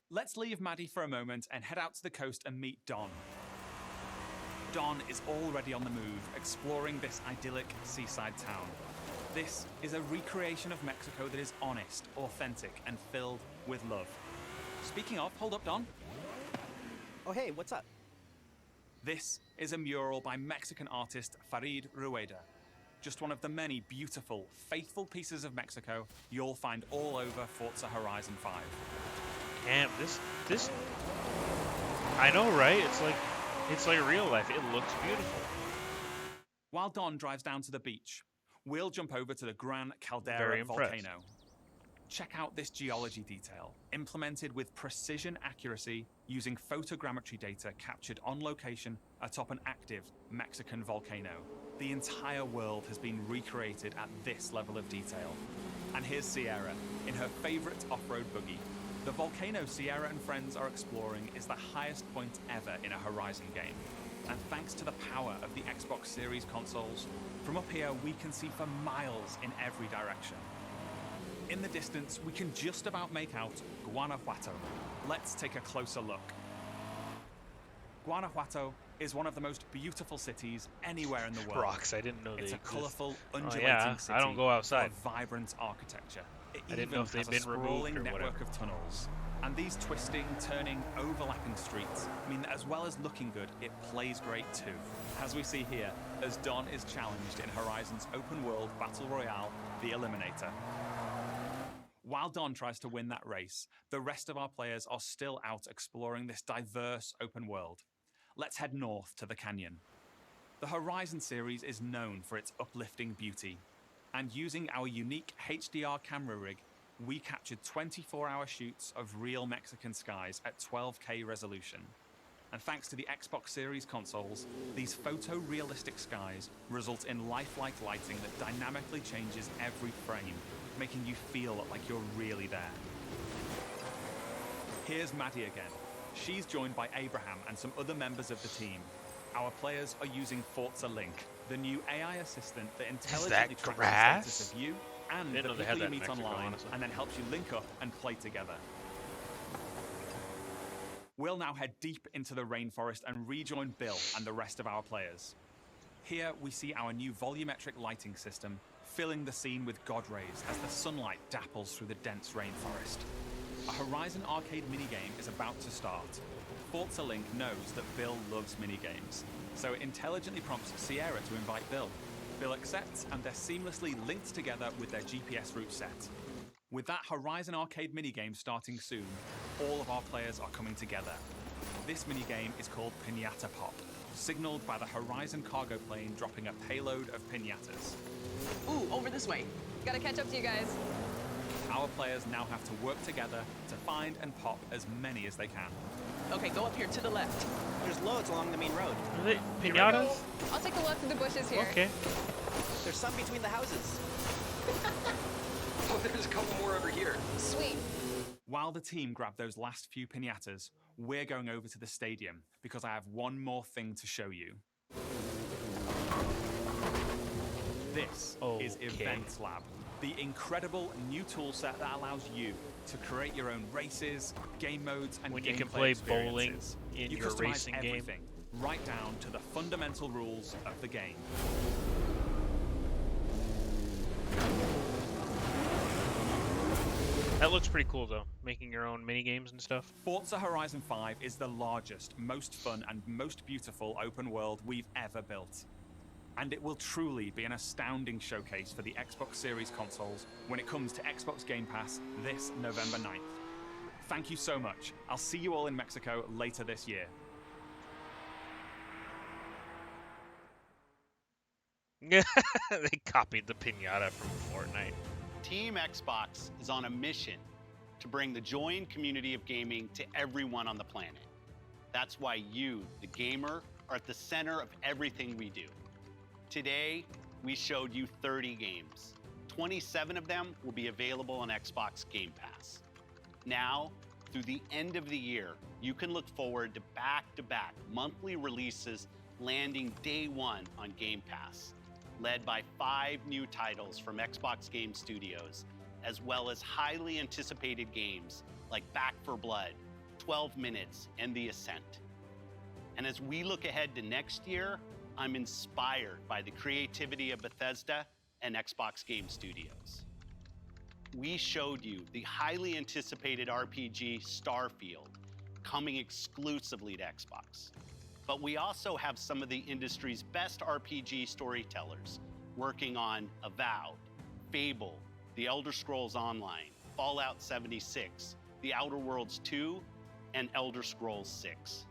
Let's leave Maddie for a moment and head out to the coast and meet Don. Don is already on the move, exploring this idyllic seaside town. This is a recreation of Mexico that is honest, authentic, and filled with love. Speaking of, hold up, Don. Oh, hey, what's up? This is a mural by Mexican artist Farid Rueda. Just one of the many beautiful, faithful pieces of Mexico you'll find all over Forza Horizon 5. Damn, this. I know, right? It's like real life. It looks beautiful. While Don drives down to the beach, we'll jump over to the Gran Caldera Very impressed. volcano. Check out this geology detail, implemented with precision accuracy using photogrammetry data captured on location atop an active Mexican volcano. The entire world has been recreated at this level of detail. And here's Sierra in her favorite off-road buggy. The volcano Sierra and friends are exploring is the highest point ever in a Horizon game. And thanks to the power of the Xbox Series consoles, from up here we can see for miles in every direction. In the distance, we can just about make out Guanajuato. Let's take a closer look. Guanajuato is one of the most beautiful cities anywhere in the world. Rocks, I didn't know they It's a exist. colourful, Oh, undulating yeah, city I don't go outside. full of vibrant architecture. It I didn't even know if they'd has a been removed sprawling or network whatever. of tunnels. And these twisting, turning, overlapping streets mean that as well as looking good, it plays great too. As we see here, as Don is challenged in Horizon's open world battle royale, The Eliminator. While Don tries to win that race, the rest of our players are still out exploring this diverse open world. Let's head north to the canyon. The Horizon series is known for its uplifting beauty, and using our unique HDR camera rig, we captured 24-hour shoots of real Mexican skies at 12K resolution. And thanks to the Xbox Series consoles, these photorealistic skies result in lifelike lighting that dynamically changes every frame, making you feel like you're really there. Here's Maddie again. She's joined by Abraham and some other members of the team. Our players are using Forza Link, the new AI assistant that intelligently tracks the status of you and the Didn't know they people had you that in meet Mexico, online, honestly. and then helps you link up and play together. We'll now head deep into the rainforest and rejoin Bill and the rest of our players. Here we see our new volumetric lighting system filling the scene with God rays as the sunlight dapples through the dense rainforest. A Horizon arcade minigame is about to start. Forza Link knows that Bill loves minigames, so it intelligently prompts Sierra to invite Bill. Bill accepts, and they're seamlessly linked together with their GPS route set. With that Horizon arcade minigame starting soon, all of our players are coming together. This minigame is called Piñata Pop, signaled by the Horizon cargo plane dropping a payload of piñatas. Ooh, over this way. Gotta catch up to you guys. Our players now have to work together to find and pop as many as they can. Okay, go up here to the left. There's loads along the main road. Are they piñatas? I'll take a look through the bushes here. Okay. There's some between the houses. Oh, there's a couple more over here. Sweet. While the team grab those last few piñatas, we're going over to the stadium because I have one more thing to show you. This is Event Lab, the incredible new toolset that allows you to create your own races, game modes, and When you can gameplay play bowling experiences. in You your customize racing game. everything, right down to the fundamental rules of the game. That looks pretty cool though, making your own mini games and stuff. Forza Horizon 5 is the largest, most fun, and most beautiful open world we've ever built. And it will truly be an astounding showcase for the Xbox Series consoles when it comes to Xbox Game Pass this November 9th. Thank you so much. I'll see you all in Mexico later this year. They copied the piñata from Fortnite. Team Xbox is on a mission to bring the joy and community of gaming to everyone on the planet. That's why you, the gamer, are at the center of everything we do. Today, we showed you 30 games. 27 of them will be available on Xbox Game Pass. Now, through the end of the year, you can look forward to back-to-back monthly releases landing day one on Game Pass, led by 5 new titles from Xbox Game Studios, as well as highly anticipated games like Back 4 Blood, 12 Minutes, and The Ascent. And as we look ahead to next year, I'm inspired by the creativity of Bethesda and Xbox Game Studios. We showed you the highly anticipated RPG Starfield coming exclusively to Xbox. But we also have some of the industry's best RPG storytellers working on Avowed, Fable, The Elder Scrolls Online, Fallout 76, The Outer Worlds 2, and Elder Scrolls 6.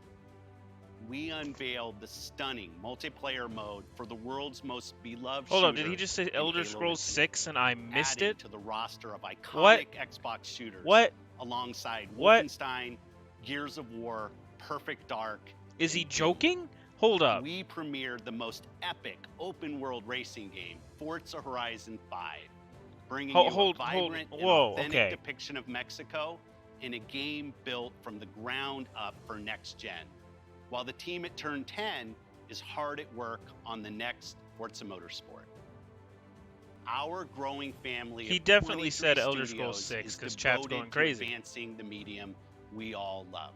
We unveiled the stunning multiplayer mode for the world's most beloved Hold up, shooter did he just say in Elder Halo Scrolls Infinite, 6 and I missed adding it? to the roster of iconic What? Xbox shooters What? alongside What? Wolfenstein, Gears of War, Perfect Dark. Is he joking? Hold up. We premiered the most epic open-world racing game, Forza Horizon 5, bringing you a vibrant and authentic depiction of Mexico in a game built from the ground up for next gen, while the team at Turn 10 is hard at work on the next Forza Motorsport. Our growing family He of definitely 23 said Elder Scrolls studios 6 is because chat's devoted going to crazy. advancing the medium we all love.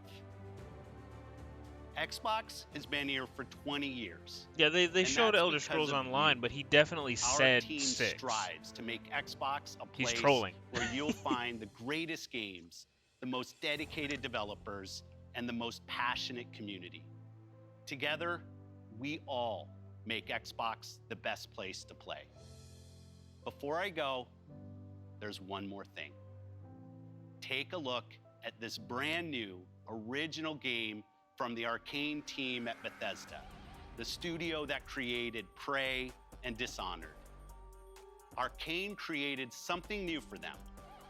Xbox has been here for 20 years. Yeah, they and showed that's Elder because Scrolls of Online, you. but he definitely Our said team 6. strives to make Xbox a He's place trolling. where you'll find the greatest games, the most dedicated developers, and the most passionate community. Together, we all make Xbox the best place to play. Before I go, there's one more thing. Take a look at this brand new original game from the Arcane team at Bethesda, the studio that created Prey and Dishonored. Arcane created something new for them,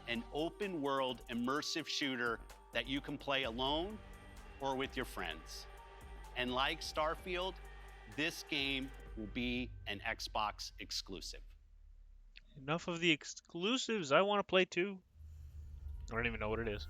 an open-world immersive shooter that you can play alone or with your friends. And like Starfield, this game will be an Xbox exclusive. Enough of the exclusives. I want to play too. I don't even know what it is.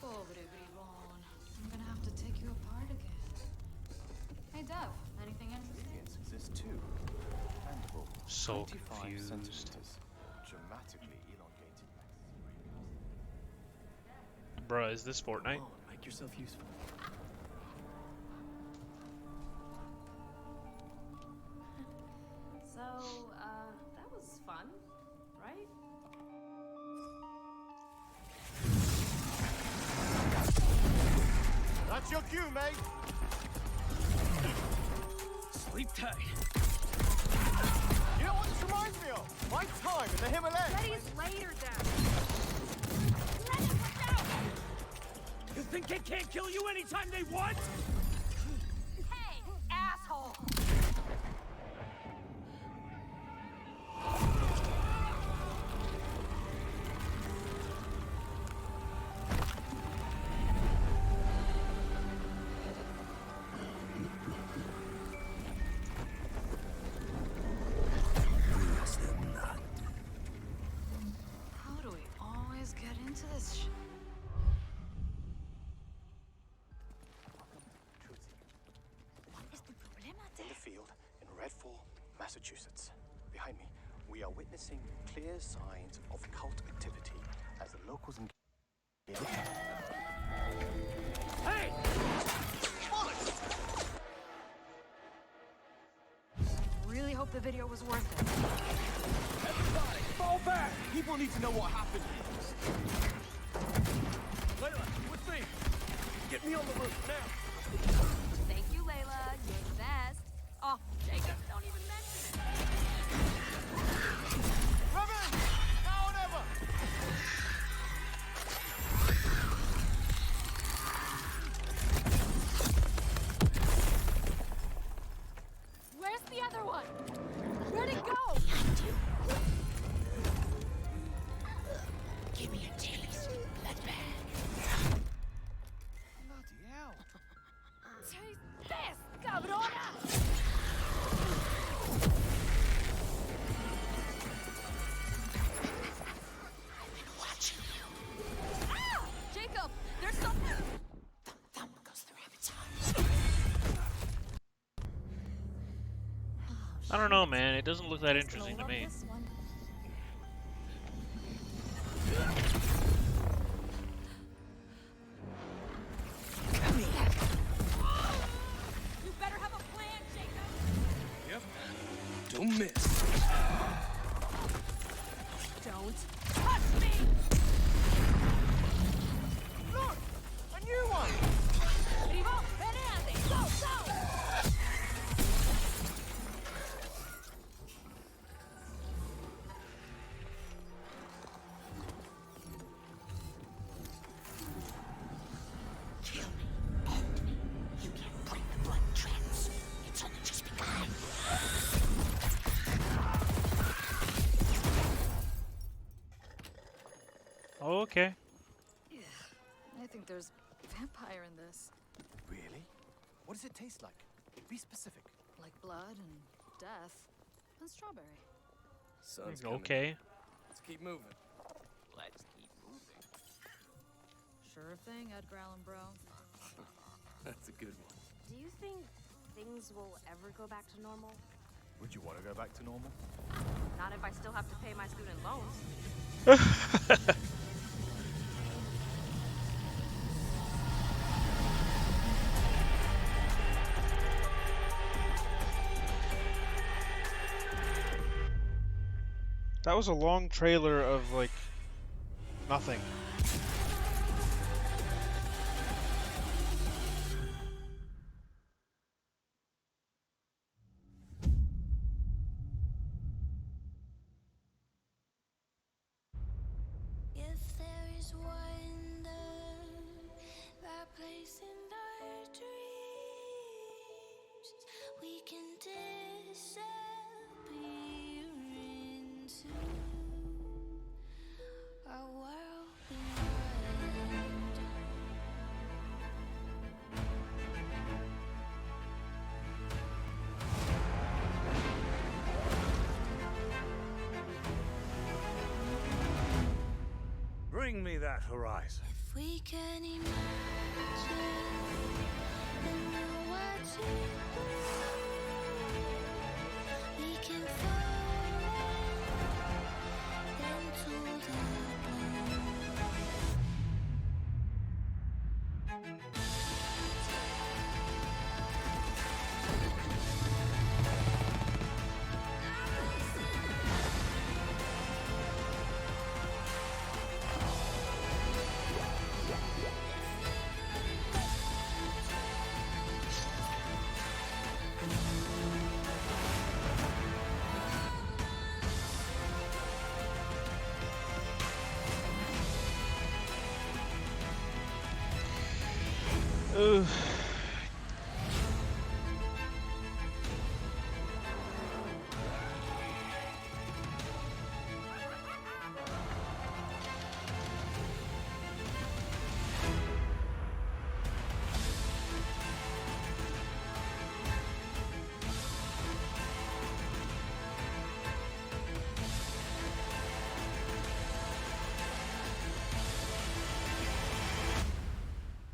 Pobre bribón. I'm gonna have to take you apart again. Hey, Dev, anything interesting? Yes, exist too. Tangible. So 25 confused. centimeters. Dramatically elongated. Bruh, is this Fortnite? Come on, make yourself useful. So, that was fun, right? That's your cue, mate. Sleep tight. You know what this reminds me of? My time in the Himalayas. Letty's later, Dad. You think they can't kill you anytime they want? Hey, asshole! How do we always get into this shit? In the field in Redfall, Massachusetts. Behind me, we are witnessing clear signs of cult activity as the locals engage. Hey! Really hope the video was worth it. Everybody, fall back! People need to know what happened here. Layla, with me. Get me on the roof now. Thank you, Layla. You're the best. Oh, Jacob, don't even mention it. Robin! Now or never! Where's the other one? Where'd it go? Give me a taste, bloodbag. Bloody hell. I don't know, man. It doesn't look that interesting to me. You better have a plan, Jacob. Yep. Don't miss. Don't touch me! Look! A new one! Rival, peleate! Go, go! Kill me. End me. You can't break the blood trance. It's only just begun. Okay. I think there's vampire in this. Really? What does it taste like? Be specific. Like blood and death and strawberry. Sun's coming. Okay. Let's keep moving. Let's keep moving. Sure thing, Edgar Allan Bro. That's a good one. Do you think things will ever go back to normal? Would you want to go back to normal? Not if I still have to pay my student loans. That was a long trailer of, like, nothing. If there is wonder, that place in our dreams, we can disappear into a world beyond. Bring me that horizon. If we can imagine and know what to do, we can fall into the Ugh.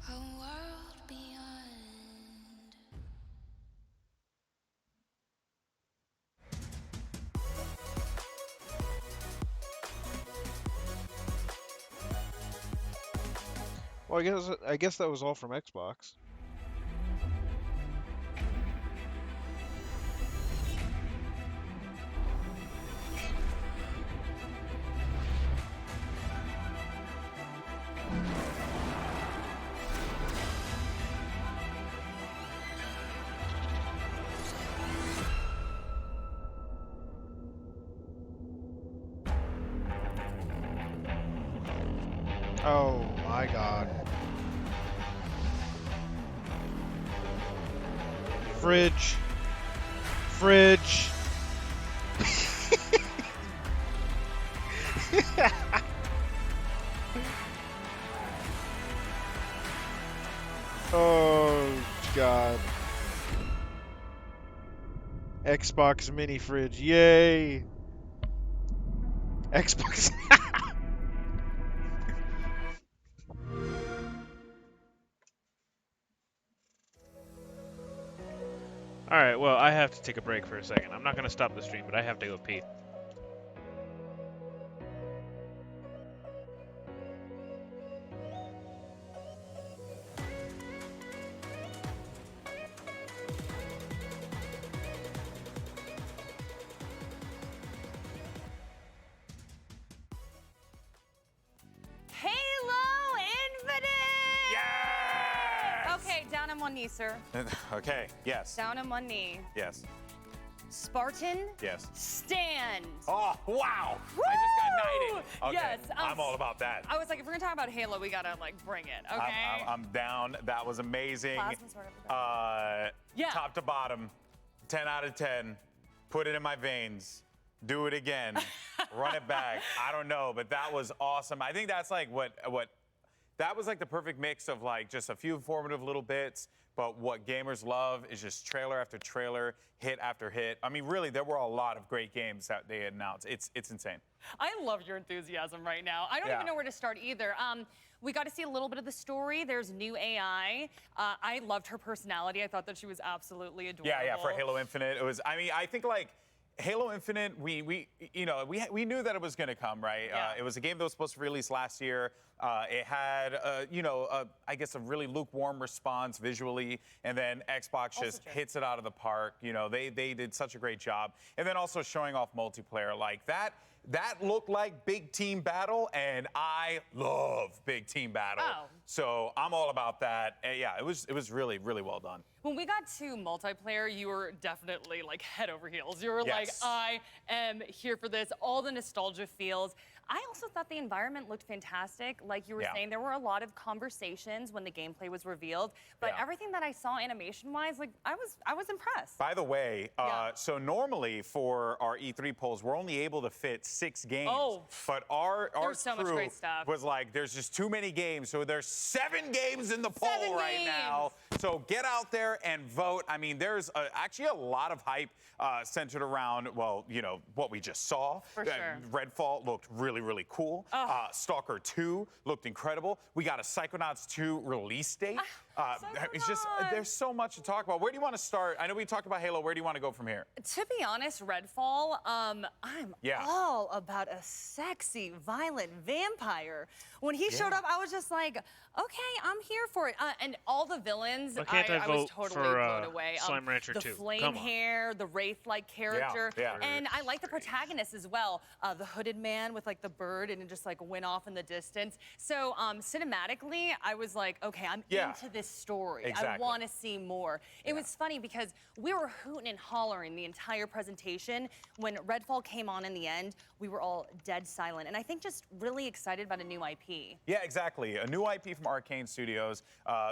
a world beyond. Well, I guess that was all from Xbox. Oh my god. Fridge. Fridge. Oh god. Xbox mini fridge. Yay. Xbox. Alright, right, well, I have to take a break for a second. I'm not going to stop the stream, but I have to go pee. Halo Infinite! Yes! Okay, down on one knee, sir. Okay, yes. Down on one knee. Yes. Spartan. Yes. Stand. Oh, wow! Woo! I just got knighted. Okay, Yes. I'm all about that. I was like, if we're gonna talk about Halo, we gotta like bring it, okay? I'm down. That was amazing. Plasma sword of the Yeah. Top to bottom, 10 out of 10. Put it in my veins. Do it again. Run it back. I don't know, but that was awesome. I think that's like what that was like the perfect mix of like just a few informative little bits, but what gamers love is just trailer after trailer, hit after hit. I mean, really, there were a lot of great games that they had announced. It's insane. I love your enthusiasm right now. I don't even know where to start either. We got to see a little bit of the story. There's new AI. I loved her personality. I thought that she was absolutely adorable. Yeah, for Halo Infinite, it was. I mean, I think like Halo Infinite, we knew that it was going to come, right? Yeah. It was a game that was supposed to release last year. It had, I guess a really lukewarm response visually, and then Xbox just hits it out of the park. You know, they did such a great job, and then also showing off multiplayer like that. That looked like big team battle, and I love big team battle. Oh. So I'm all about that. And yeah, it was really, really well done. When we got to multiplayer, you were definitely like head over heels. You were like, Yes. I am here for this. All the nostalgia feels. I also thought the environment looked fantastic. Like you were saying, there were a lot of conversations when the gameplay was revealed. But everything that I saw animation-wise, like I was impressed. By the way, so normally for our E3 polls, we're only able to fit 6 games. Oh. But our There's so much crew great stuff. was like, there's just too many games. So there's 7 games in the poll right now. So get out there and vote. I mean, there's actually a lot of hype centered around, well, you know, what we just saw. For sure. Redfall looked really, really cool. Stalker 2 looked incredible. We got a Psychonauts 2 release date. It's just, there's so much to talk about. Where do you want to start? I know we talked about Halo. Where do you want to go from here? To be honest, Redfall, I'm all about a sexy, violent vampire. When he showed up, I was just like, okay, I'm here for it. And all the villains, Why can't I was vote totally for, blown away. Slime Rancher the 2? flame Come on. hair, the wraith-like character, Yeah. and I like the protagonist as well. The hooded man with like the bird, and it just like went off in the distance. So cinematically, I was like, okay, I'm into this story. I Exactly. want to see more. It was funny because we were hooting and hollering the entire presentation. When Redfall came on in the end, we were all dead silent. And I think just really excited about a new IP. Yeah, exactly. A new IP from Arcane Studios,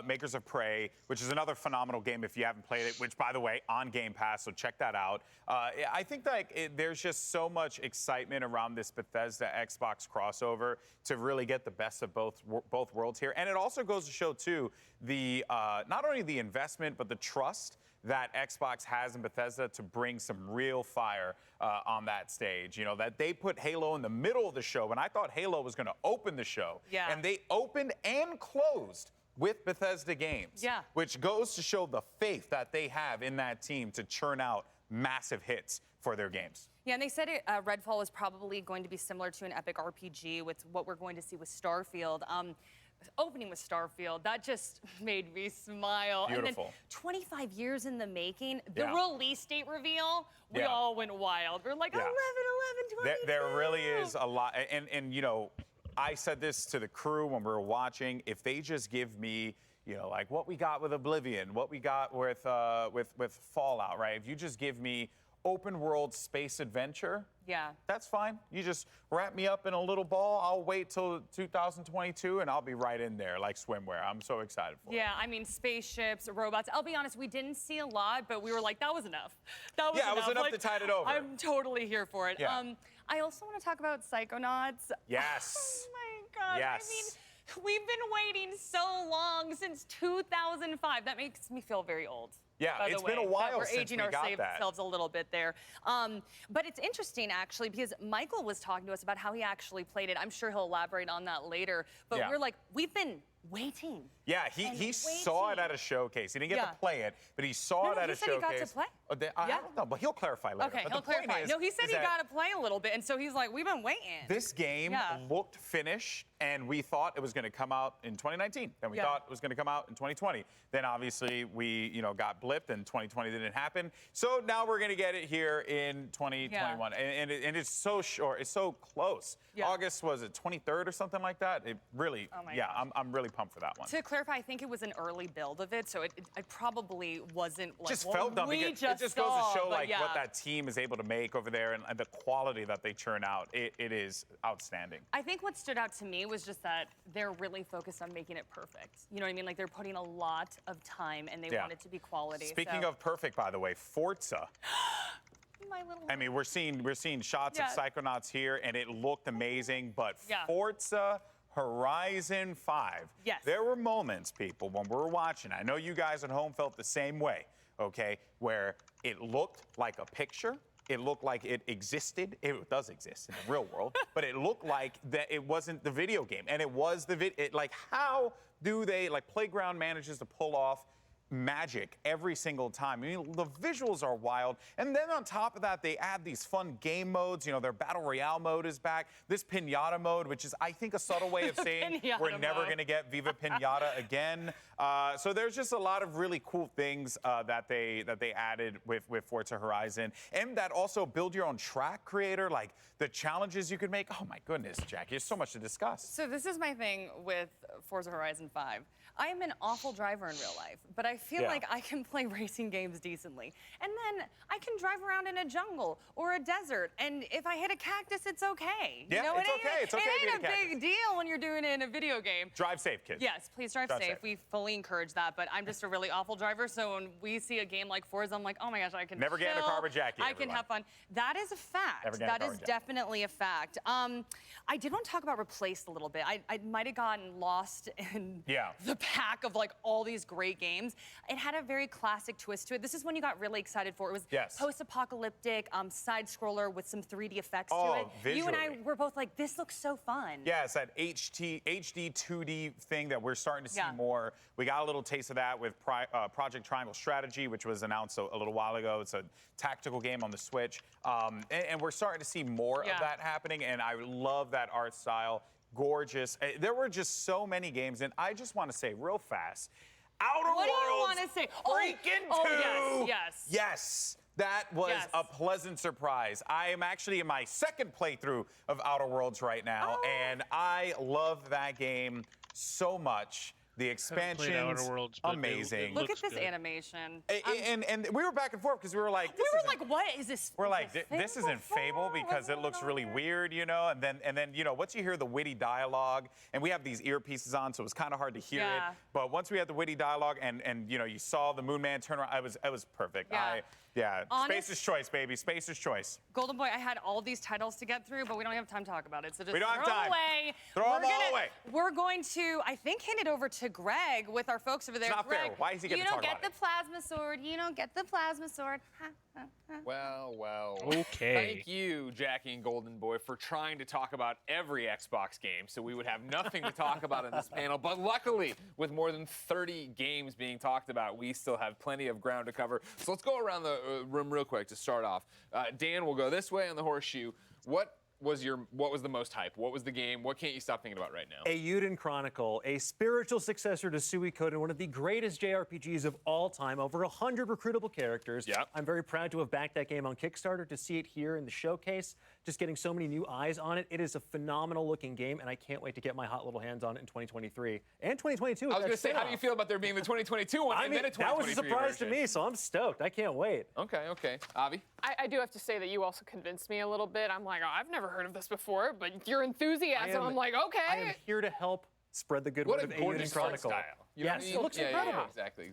makers of Prey, which is another phenomenal game if you haven't played it, which, by the way, on Game Pass, so check that out. I think that there's just so much excitement around this Bethesda Xbox crossover to really get the best of both worlds here. And it also goes to show, too, the not only the investment, but the trust that Xbox has in Bethesda to bring some real fire on that stage. You know, that they put Halo in the middle of the show, and I thought Halo was going to open the show. Yeah. And they opened and closed with Bethesda games. Yeah. Which goes to show the faith that they have in that team to churn out massive hits for their games. Yeah, and they said Redfall is probably going to be similar to an epic RPG with what we're going to see with Starfield. Opening with Starfield, that just made me smile. Beautiful. And then 25 years in the making, the release date reveal, we all went wild. We're like, 11, 22. There really is a lot. And you know, I said this to the crew when we were watching. If they just give me, you know, like what we got with Oblivion, what we got with Fallout, right? If you just give me open world space adventure, that's fine. You just wrap me up in a little ball. I'll wait till 2022 and I'll be right in there like swimwear. I'm so excited for it. Yeah, I mean, spaceships, robots. I'll be honest, we didn't see a lot, but we were like, that was enough. That was enough. It was enough like, to tide it over. I'm totally here for it. Yeah. I also want to talk about Psychonauts. Yes. Oh my God. Yes. I mean, we've been waiting so long, since 2005. That makes me feel very old. Yeah, by the it's way, been a while we're since aging we got that. ourselves a little bit there. But it's interesting, actually, because Michael was talking to us about how he actually played it. I'm sure he'll elaborate on that later. But we're like, we've been waiting. Yeah, he saw it at a showcase. He didn't get to play it, but he saw it at a showcase. He got to play. I don't know, but he'll clarify later. Okay, but he'll clarify. No, he said he got to play a little bit, and so he's like, we've been waiting. This game looked finished, and we thought it was going to come out in 2019. Then we thought it was going to come out in 2020. Then obviously we, got blipped, and 2020 didn't happen. So now we're going to get it here in 2021, and it's so short. It's so close. August was it 23rd or something like that? It really, I'm really pumped for that one. To clarify, I think it was an early build of it, so it probably wasn't like just felt dumb. It just goes to show what that team is able to make over there and the quality that they churn out. It is outstanding. I think what stood out to me was just that they're really focused on making it perfect. You know what I mean? Like they're putting a lot of time and they want it to be quality. Speaking of perfect, by the way, Forza. I mean, we're seeing shots of Psychonauts here, and it looked amazing. But Forza Horizon 5. Yes. There were moments, people, when we were watching. I know you guys at home felt the same way. Okay, where it looked like a picture. It looked like it existed. It does exist in the real world, but it looked like that it wasn't the video game, and it was the video. Like, how do they Playground manages to pull off magic every single time? I mean, the visuals are wild, and then on top of that, they add these fun game modes. Their Battle Royale mode is back. This Pinata mode, which is, I think, a subtle way of saying we're never going to get Viva Pinata again. So there's just a lot of really cool things that they added with Forza Horizon, and that also build your own track creator, like the challenges you could make. Oh my goodness, Jackie, there's so much to discuss. So this is my thing with Forza Horizon 5. I am an awful driver in real life, but I feel like I can play racing games decently. And then I can drive around in a jungle or a desert, and if I hit a cactus, it's okay. Yeah, it's okay. It's okay. It ain't a big deal when you're doing it in a video game. Drive safe, kids. Yes, please drive safe. We fully encourage that, but I'm just a really awful driver, so when we see a game like Forza, I'm like, oh my gosh, I can never get in a car with Jackie. I can have fun. That is a fact. That is definitely a fact. I did want to talk about Replaced a little bit. I might have gotten lost in the pack of all these great games. It had a very classic twist to it. This is one you got really excited for. It was post-apocalyptic, side-scroller with some 3D effects to it. Visually. You and I were both like, this looks so fun. Yeah, it's that HD 2D thing that we're starting to see more. We got a little taste of that with Project Triangle Strategy, which was announced a little while ago. It's a tactical game on the Switch. And we're starting to see more of that happening, and I love that art style. Gorgeous. There were just so many games, and I just want to say real fast, Outer Worlds. What do you want to say? Freaking 2. Yes. Yes. That was a pleasant surprise. I am actually in my second playthrough of Outer Worlds right now, and I love that game so much. The expansion's amazing. Look at this animation. And we were back and forth because we were like, what is this? We're like, this isn't Fable because it looks really weird, And then once you hear the witty dialogue, and we have these earpieces on, so it was kind of hard to hear it. But once we had the witty dialogue, and you saw the Moon Man turn around, it was perfect. Spacer's choice, baby. Spacer's choice. Golden Boy, I had all these titles to get through, but we don't have time to talk about it. So just we don't have throw time. Away. Throw them all away. We're going to, I think, hand it over to Greg with our folks over there. It's not Greg, fair. Why is he getting to talk about it? You don't get the plasma sword. You don't get the plasma sword. Well. Okay. Thank you, Jackie and Golden Boy, for trying to talk about every Xbox game so we would have nothing to talk about in this panel. But luckily, with more than 30 games being talked about, we still have plenty of ground to cover. So let's go around the room real quick to start off. Dan, we'll go this way on the horseshoe. What was the most hype? What was the game? What can't you stop thinking about right now? Eiyuden Chronicle, a spiritual successor to Suikoden, one of the greatest JRPGs of all time, over 100 recruitable characters. Yep. I'm very proud to have backed that game on Kickstarter, to see it here in the showcase, just getting so many new eyes on it. It is a phenomenal looking game, and I can't wait to get my hot little hands on it in 2023 and 2022. I was going to say, how do you feel about there being the 2022 one and then a 2023 that was a surprise version? to me, so I'm stoked. I can't wait. Okay. Avi? I do have to say that you also convinced me a little bit. I'm like, I've never heard of this before, but your enthusiasm, I'm like, okay. I am here to help spread the good word of Eiyuden Chronicle. Yes, it looks incredible. Exactly.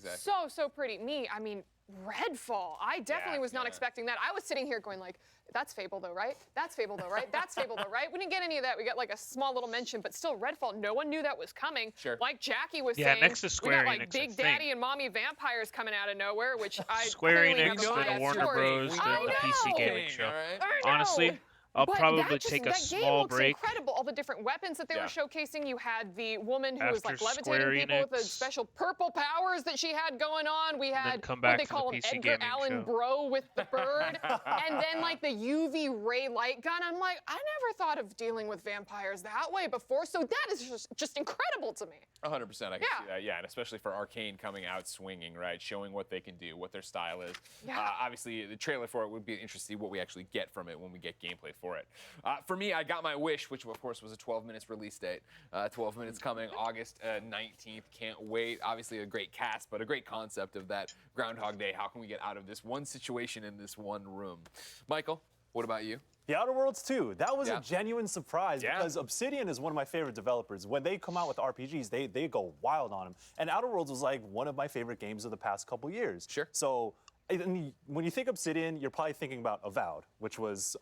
So pretty. I mean, Redfall. I definitely was not expecting that. I was sitting here going like, that's Fable though, right? That's Fable though, right? That's Fable though, right? We didn't get any of that. We got like a small little mention, but still Redfall, no one knew that was coming. Sure. Like Jackie was saying, next to Square we got like Enix, Big Daddy and Mommy Vampires coming out of nowhere, which I Square clearly Enix, never the Warner Bros, the PC gaming show. I know. Honestly, I'll But probably that take a that game small looks break. incredible. All the different weapons that they were showcasing. You had the woman who was like After levitating Square people with the Enix. special purple powers that she had going on. We then had come what back they to the call him, PC Edgar gaming Allan show. Bro with the bird, and then like the UV ray light gun. I'm like, I never thought of dealing with vampires that way before. So that is just incredible to me. 100%, I can see that, yeah, and especially for Arcane coming out swinging, right, showing what they can do, what their style is. Yeah. Obviously, the trailer for it would be interesting to see what we actually get from it when we get gameplay for it. For me, I got my wish, which of course was a 12 minutes release date. 12 minutes coming August 19th. Can't wait. Obviously, a great cast, but a great concept of that Groundhog Day. How can we get out of this one situation in this one room? Michael, what about you? The Outer Worlds 2, that was a genuine surprise because Obsidian is one of my favorite developers. When they come out with RPGs, they go wild on them. And Outer Worlds was like one of my favorite games of the past couple years. Sure. So when you think Obsidian, you're probably thinking about Avowed, which was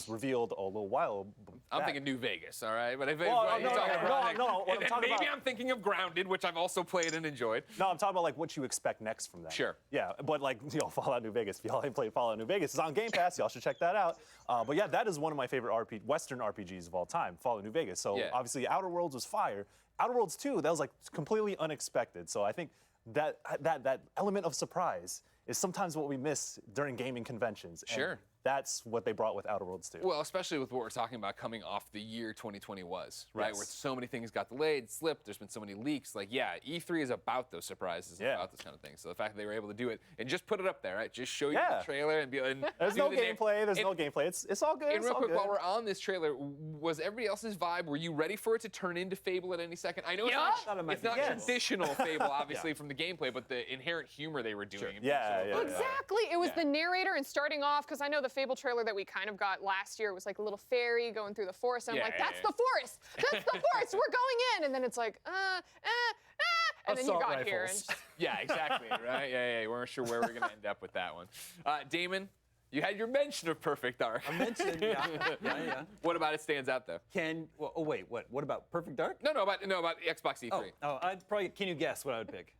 revealed a little while back. I'm thinking New Vegas, all right? But if Well, you're talking about, what I'm talking maybe about- I'm thinking of Grounded, which I've also played and enjoyed. No, I'm talking about like what you expect next from that. Sure. Yeah, but like Fallout New Vegas. If y'all ain't played Fallout New Vegas, it's on Game Pass. Y'all should check that out. But yeah, that is one of my favorite Western RPGs of all time, Fallout New Vegas. So obviously, Outer Worlds was fire. Outer Worlds 2, that was like completely unexpected. So I think that element of surprise is sometimes what we miss during gaming conventions. And Sure. that's what they brought with Outer Worlds 2. Well, especially with what we're talking about coming off the year 2020 was, right? Yes. Where so many things got delayed, slipped, there's been so many leaks. Like, yeah, E3 is about those surprises, about this kind of thing. So the fact that they were able to do it and just put it up there, right? Just show you the trailer and be and There's do no the gameplay. There's no gameplay. It's all good. And It's real all quick, good. while we're on this trailer, was everybody else's vibe? Were you ready for it to turn into Fable at any second? I know it's not traditional Fable, obviously, from the gameplay, but the inherent humor they were doing. Exactly. It was the narrator and starting off, because I know the Fable trailer that we kind of got last year was like a little fairy going through the forest. And I'm like, that's the forest. That's the forest. We're going in. And then it's like, and then you got here. And Yeah, exactly, right? Yeah, we weren't sure where we were going to end up with that one. Damon, you had your mention of Perfect Dark. A mention, yeah. What about it stands out, though? Wait, what? What about Perfect Dark? No, about Xbox E3. Oh, I'd probably, can you guess what I would pick?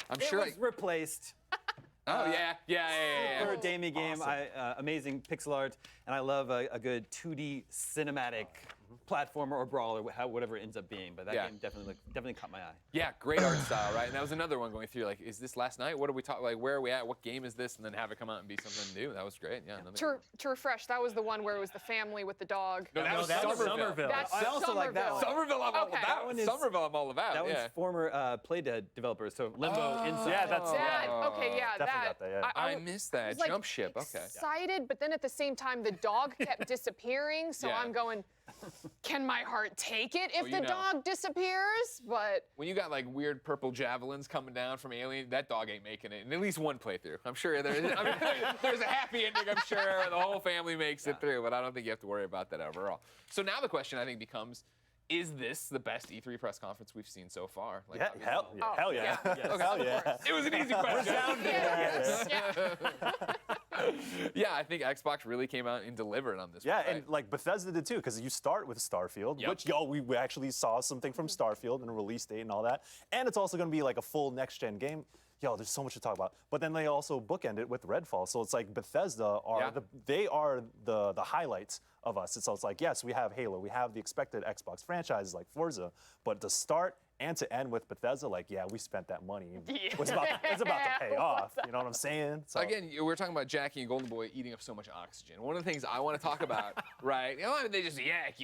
I'm sure it was replaced. Oh, yeah. Super gamey game, amazing pixel art, and I love a good 2D cinematic platformer or brawler, whatever it ends up being. But that game definitely caught my eye. Yeah, great art style, right? And that was another one going through, like, is this last night? What are we talking, like, where are we at? What game is this? And then have it come out and be something new. That was great, yeah. to refresh, that was the one where it was the family with the dog. No, that was Somerville. That's I also like that one. Somerville I'm all about. Somerville I'm all about, That one's former Playdead developers, so Limbo Inside. Yeah, that's okay, yeah, that. I missed that. Like, Jump ship, okay. Excited, but then at the same time, the dog kept disappearing. So I'm going, can my heart take it if the dog disappears? But when you got like weird purple javelins coming down from Alien, that dog ain't making it in at least one playthrough. I'm sure there's a happy ending. I'm sure the whole family makes it through, but I don't think you have to worry about that overall. So now the question I think becomes, is this the best E3 press conference we've seen so far? Like, hell yeah. Hell yeah. It was an easy question. Yeah, I think Xbox really came out and delivered on this. Yeah, one, right? and like Bethesda did too, because you start with Starfield, which we actually saw something from Starfield and a release date and all that, and it's also going to be like a full next-gen game. There's so much to talk about. But then they also bookend it with Redfall, so it's like Bethesda are the highlights of us. So it's like, yes, we have Halo, we have the expected Xbox franchises like Forza, but to start and to end with Bethesda, like, we spent that money. It's about to pay off. You know what I'm saying? So. Again, we're talking about Jackie and Golden Boy eating up so much oxygen. One of the things I want to talk about, right? They just yak.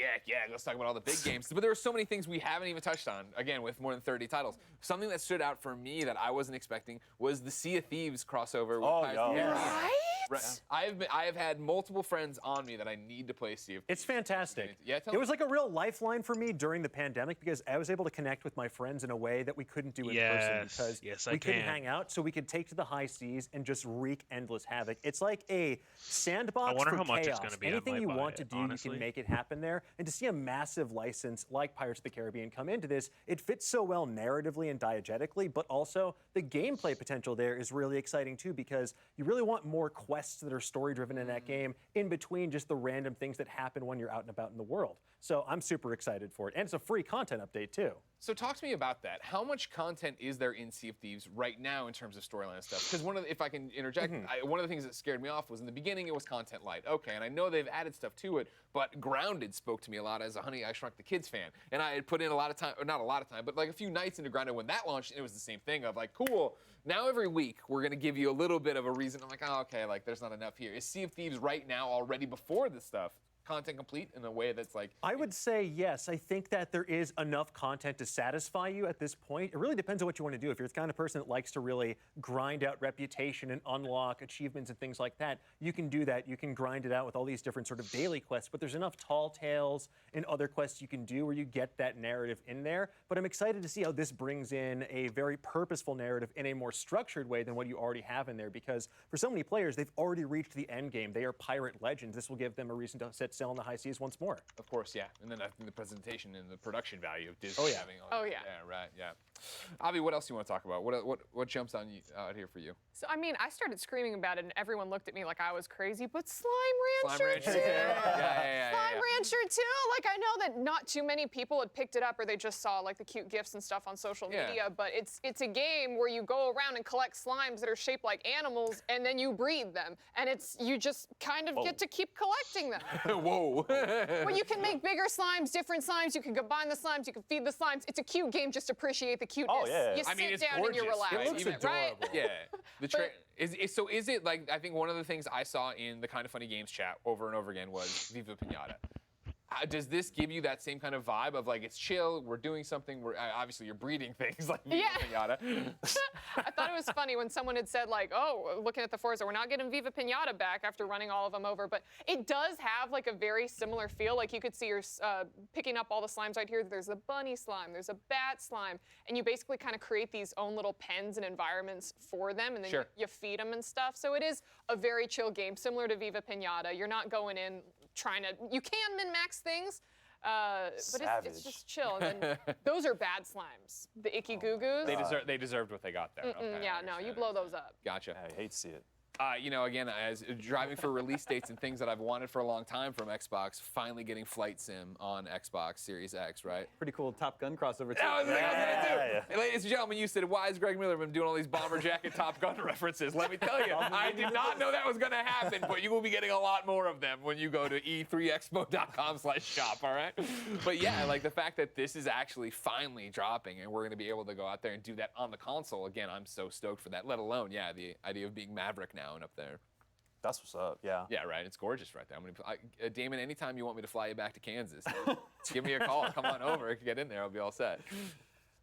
Let's talk about all the big games. But there are so many things we haven't even touched on, again, with more than 30 titles. Something that stood out for me that I wasn't expecting was the Sea of Thieves crossover with Pirates of the Caribbean. Right? I have had multiple friends on me that I need to play Sea of Thieves. It's fantastic. Yeah, it was like a real lifeline for me during the pandemic because I was able to connect with my friends in a way that we couldn't do in person because we couldn't hang out, so we could take to the high seas and just wreak endless havoc. It's like a sandbox I wonder for how much chaos. it's gonna be. Anything you want to it, do, honestly. you can make it happen there. And to see a massive license like Pirates of the Caribbean come into this, it fits so well narratively and diegetically, but also the gameplay potential there is really exciting too because you really want more quests that are story-driven in that game in between just the random things that happen when you're out and about in the world. So I'm super excited for it. And it's a free content update too. So talk to me about that. How much content is there in Sea of Thieves right now in terms of storyline and stuff? Because if I can interject, one of the things that scared me off was in the beginning it was content light. Okay, and I know they've added stuff to it, but Grounded spoke to me a lot as a Honey, I Shrunk the Kids fan. And I had put in a lot of time, or not a lot of time, but like a few nights into Grounded when that launched, and it was the same thing of like, cool, now every week we're going to give you a little bit of a reason. I'm like, oh, okay, like there's not enough here. Is Sea of Thieves right now already before this stuff content complete in a way that's like... I would say yes. I think that there is enough content to satisfy you at this point. It really depends on what you want to do. If you're the kind of person that likes to really grind out reputation and unlock achievements and things like that, you can do that. You can grind it out with all these different sort of daily quests, but there's enough tall tales and other quests you can do where you get that narrative in there. But I'm excited to see how this brings in a very purposeful narrative in a more structured way than what you already have in there, because for so many players, they've already reached the end game. They are pirate legends. This will give them a reason to set sail on the high seas once more. Of course, yeah. And then I think the presentation and the production value of Disney having all that. Yeah, right, yeah. Avi, what else do you want to talk about? What jumps on you out here for you? So, I mean, I started screaming about it, and everyone looked at me like I was crazy, but Slime Rancher, Slime Rancher, too. yeah. Slime Rancher, too. Like, I know that not too many people had picked it up, or they just saw, like, the cute GIFs and stuff on social media, but it's a game where you go around and collect slimes that are shaped like animals, and then you breed them. And you just kind of get to keep collecting them. Whoa. Well, you can make bigger slimes, different slimes, you can combine the slimes, you can feed the slimes. It's a cute game, just appreciate the cuteness. Oh, yeah. You sit down and you relax. It looks adorable. Right? Yeah. So is it like, I think one of the things I saw in the Kind of Funny Games chat over and over again was Viva Pinata. Does this give you that same kind of vibe of like, it's chill, we're doing something, obviously you're breeding things like Viva Pinata. I thought it was funny when someone had said like, oh, looking at the Forza, we're not getting Viva Pinata back after running all of them over, but it does have like a very similar feel. Like you could see you're picking up all the slimes right here. There's a bunny slime, there's a bat slime, and you basically kind of create these own little pens and environments for them, and then you feed them and stuff. So it is a very chill game, similar to Viva Pinata. You're not going in trying to, you can min-max things, but it's just chill. And then those are bad slimes. The icky goo-goos. They deserved what they got there. Okay, yeah, no, you blow those up. Gotcha. I hate to see it. You know, again, as driving for release dates and things that I've wanted for a long time from Xbox, finally getting Flight Sim on Xbox Series X, right? Pretty cool Top Gun crossover, too. That was the thing I was gonna do. Ladies and gentlemen, you said, why has Greg Miller been doing all these bomber jacket Top Gun references? Let me tell you, I did not know that was going to happen, but you will be getting a lot more of them when you go to e3expo.com/shop, all right? But yeah, like the fact that this is actually finally dropping and we're going to be able to go out there and do that on the console, again, I'm so stoked for that, let alone, the idea of being Maverick now and up there. That's what's up, yeah. Yeah, right. It's gorgeous right there. Damon, anytime you want me to fly you back to Kansas, give me a call. Come on over. Get in there. I'll be all set.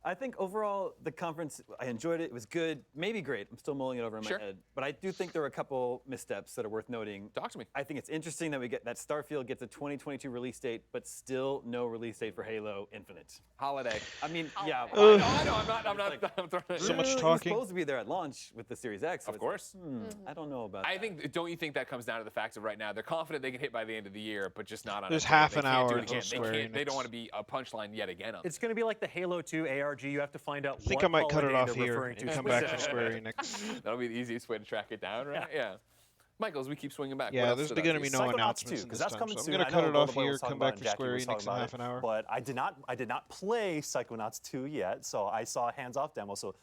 I think overall, the conference, I enjoyed it. It was good, maybe great. I'm still mulling it over in my head. But I do think there were a couple missteps that are worth noting. Talk to me. I think it's interesting that that Starfield gets a 2022 release date, but still no release date for Halo Infinite. Holiday. I mean, yeah. I know. I'm not throwing it. So much talking. It was supposed to be there at launch with the Series X. So of course. I don't know about that. Don't you think that comes down to the fact of right now, they're confident they can hit by the end of the year, but just not on There's a half an Do hour it again. They don't want to be a punchline yet again on It's going to be like the Halo 2 ARG. You have to find out I think I might cut it off here and come back to Square Enix. That'll be the easiest way to track it down, right? Yeah. Michael, as we keep swinging back. Yeah, there's going to be no announcements because that's coming soon. I'm going to cut it off here, come back for Square Enix in half an hour. But I did not play Psychonauts 2 yet, so I saw a hands-off demo. So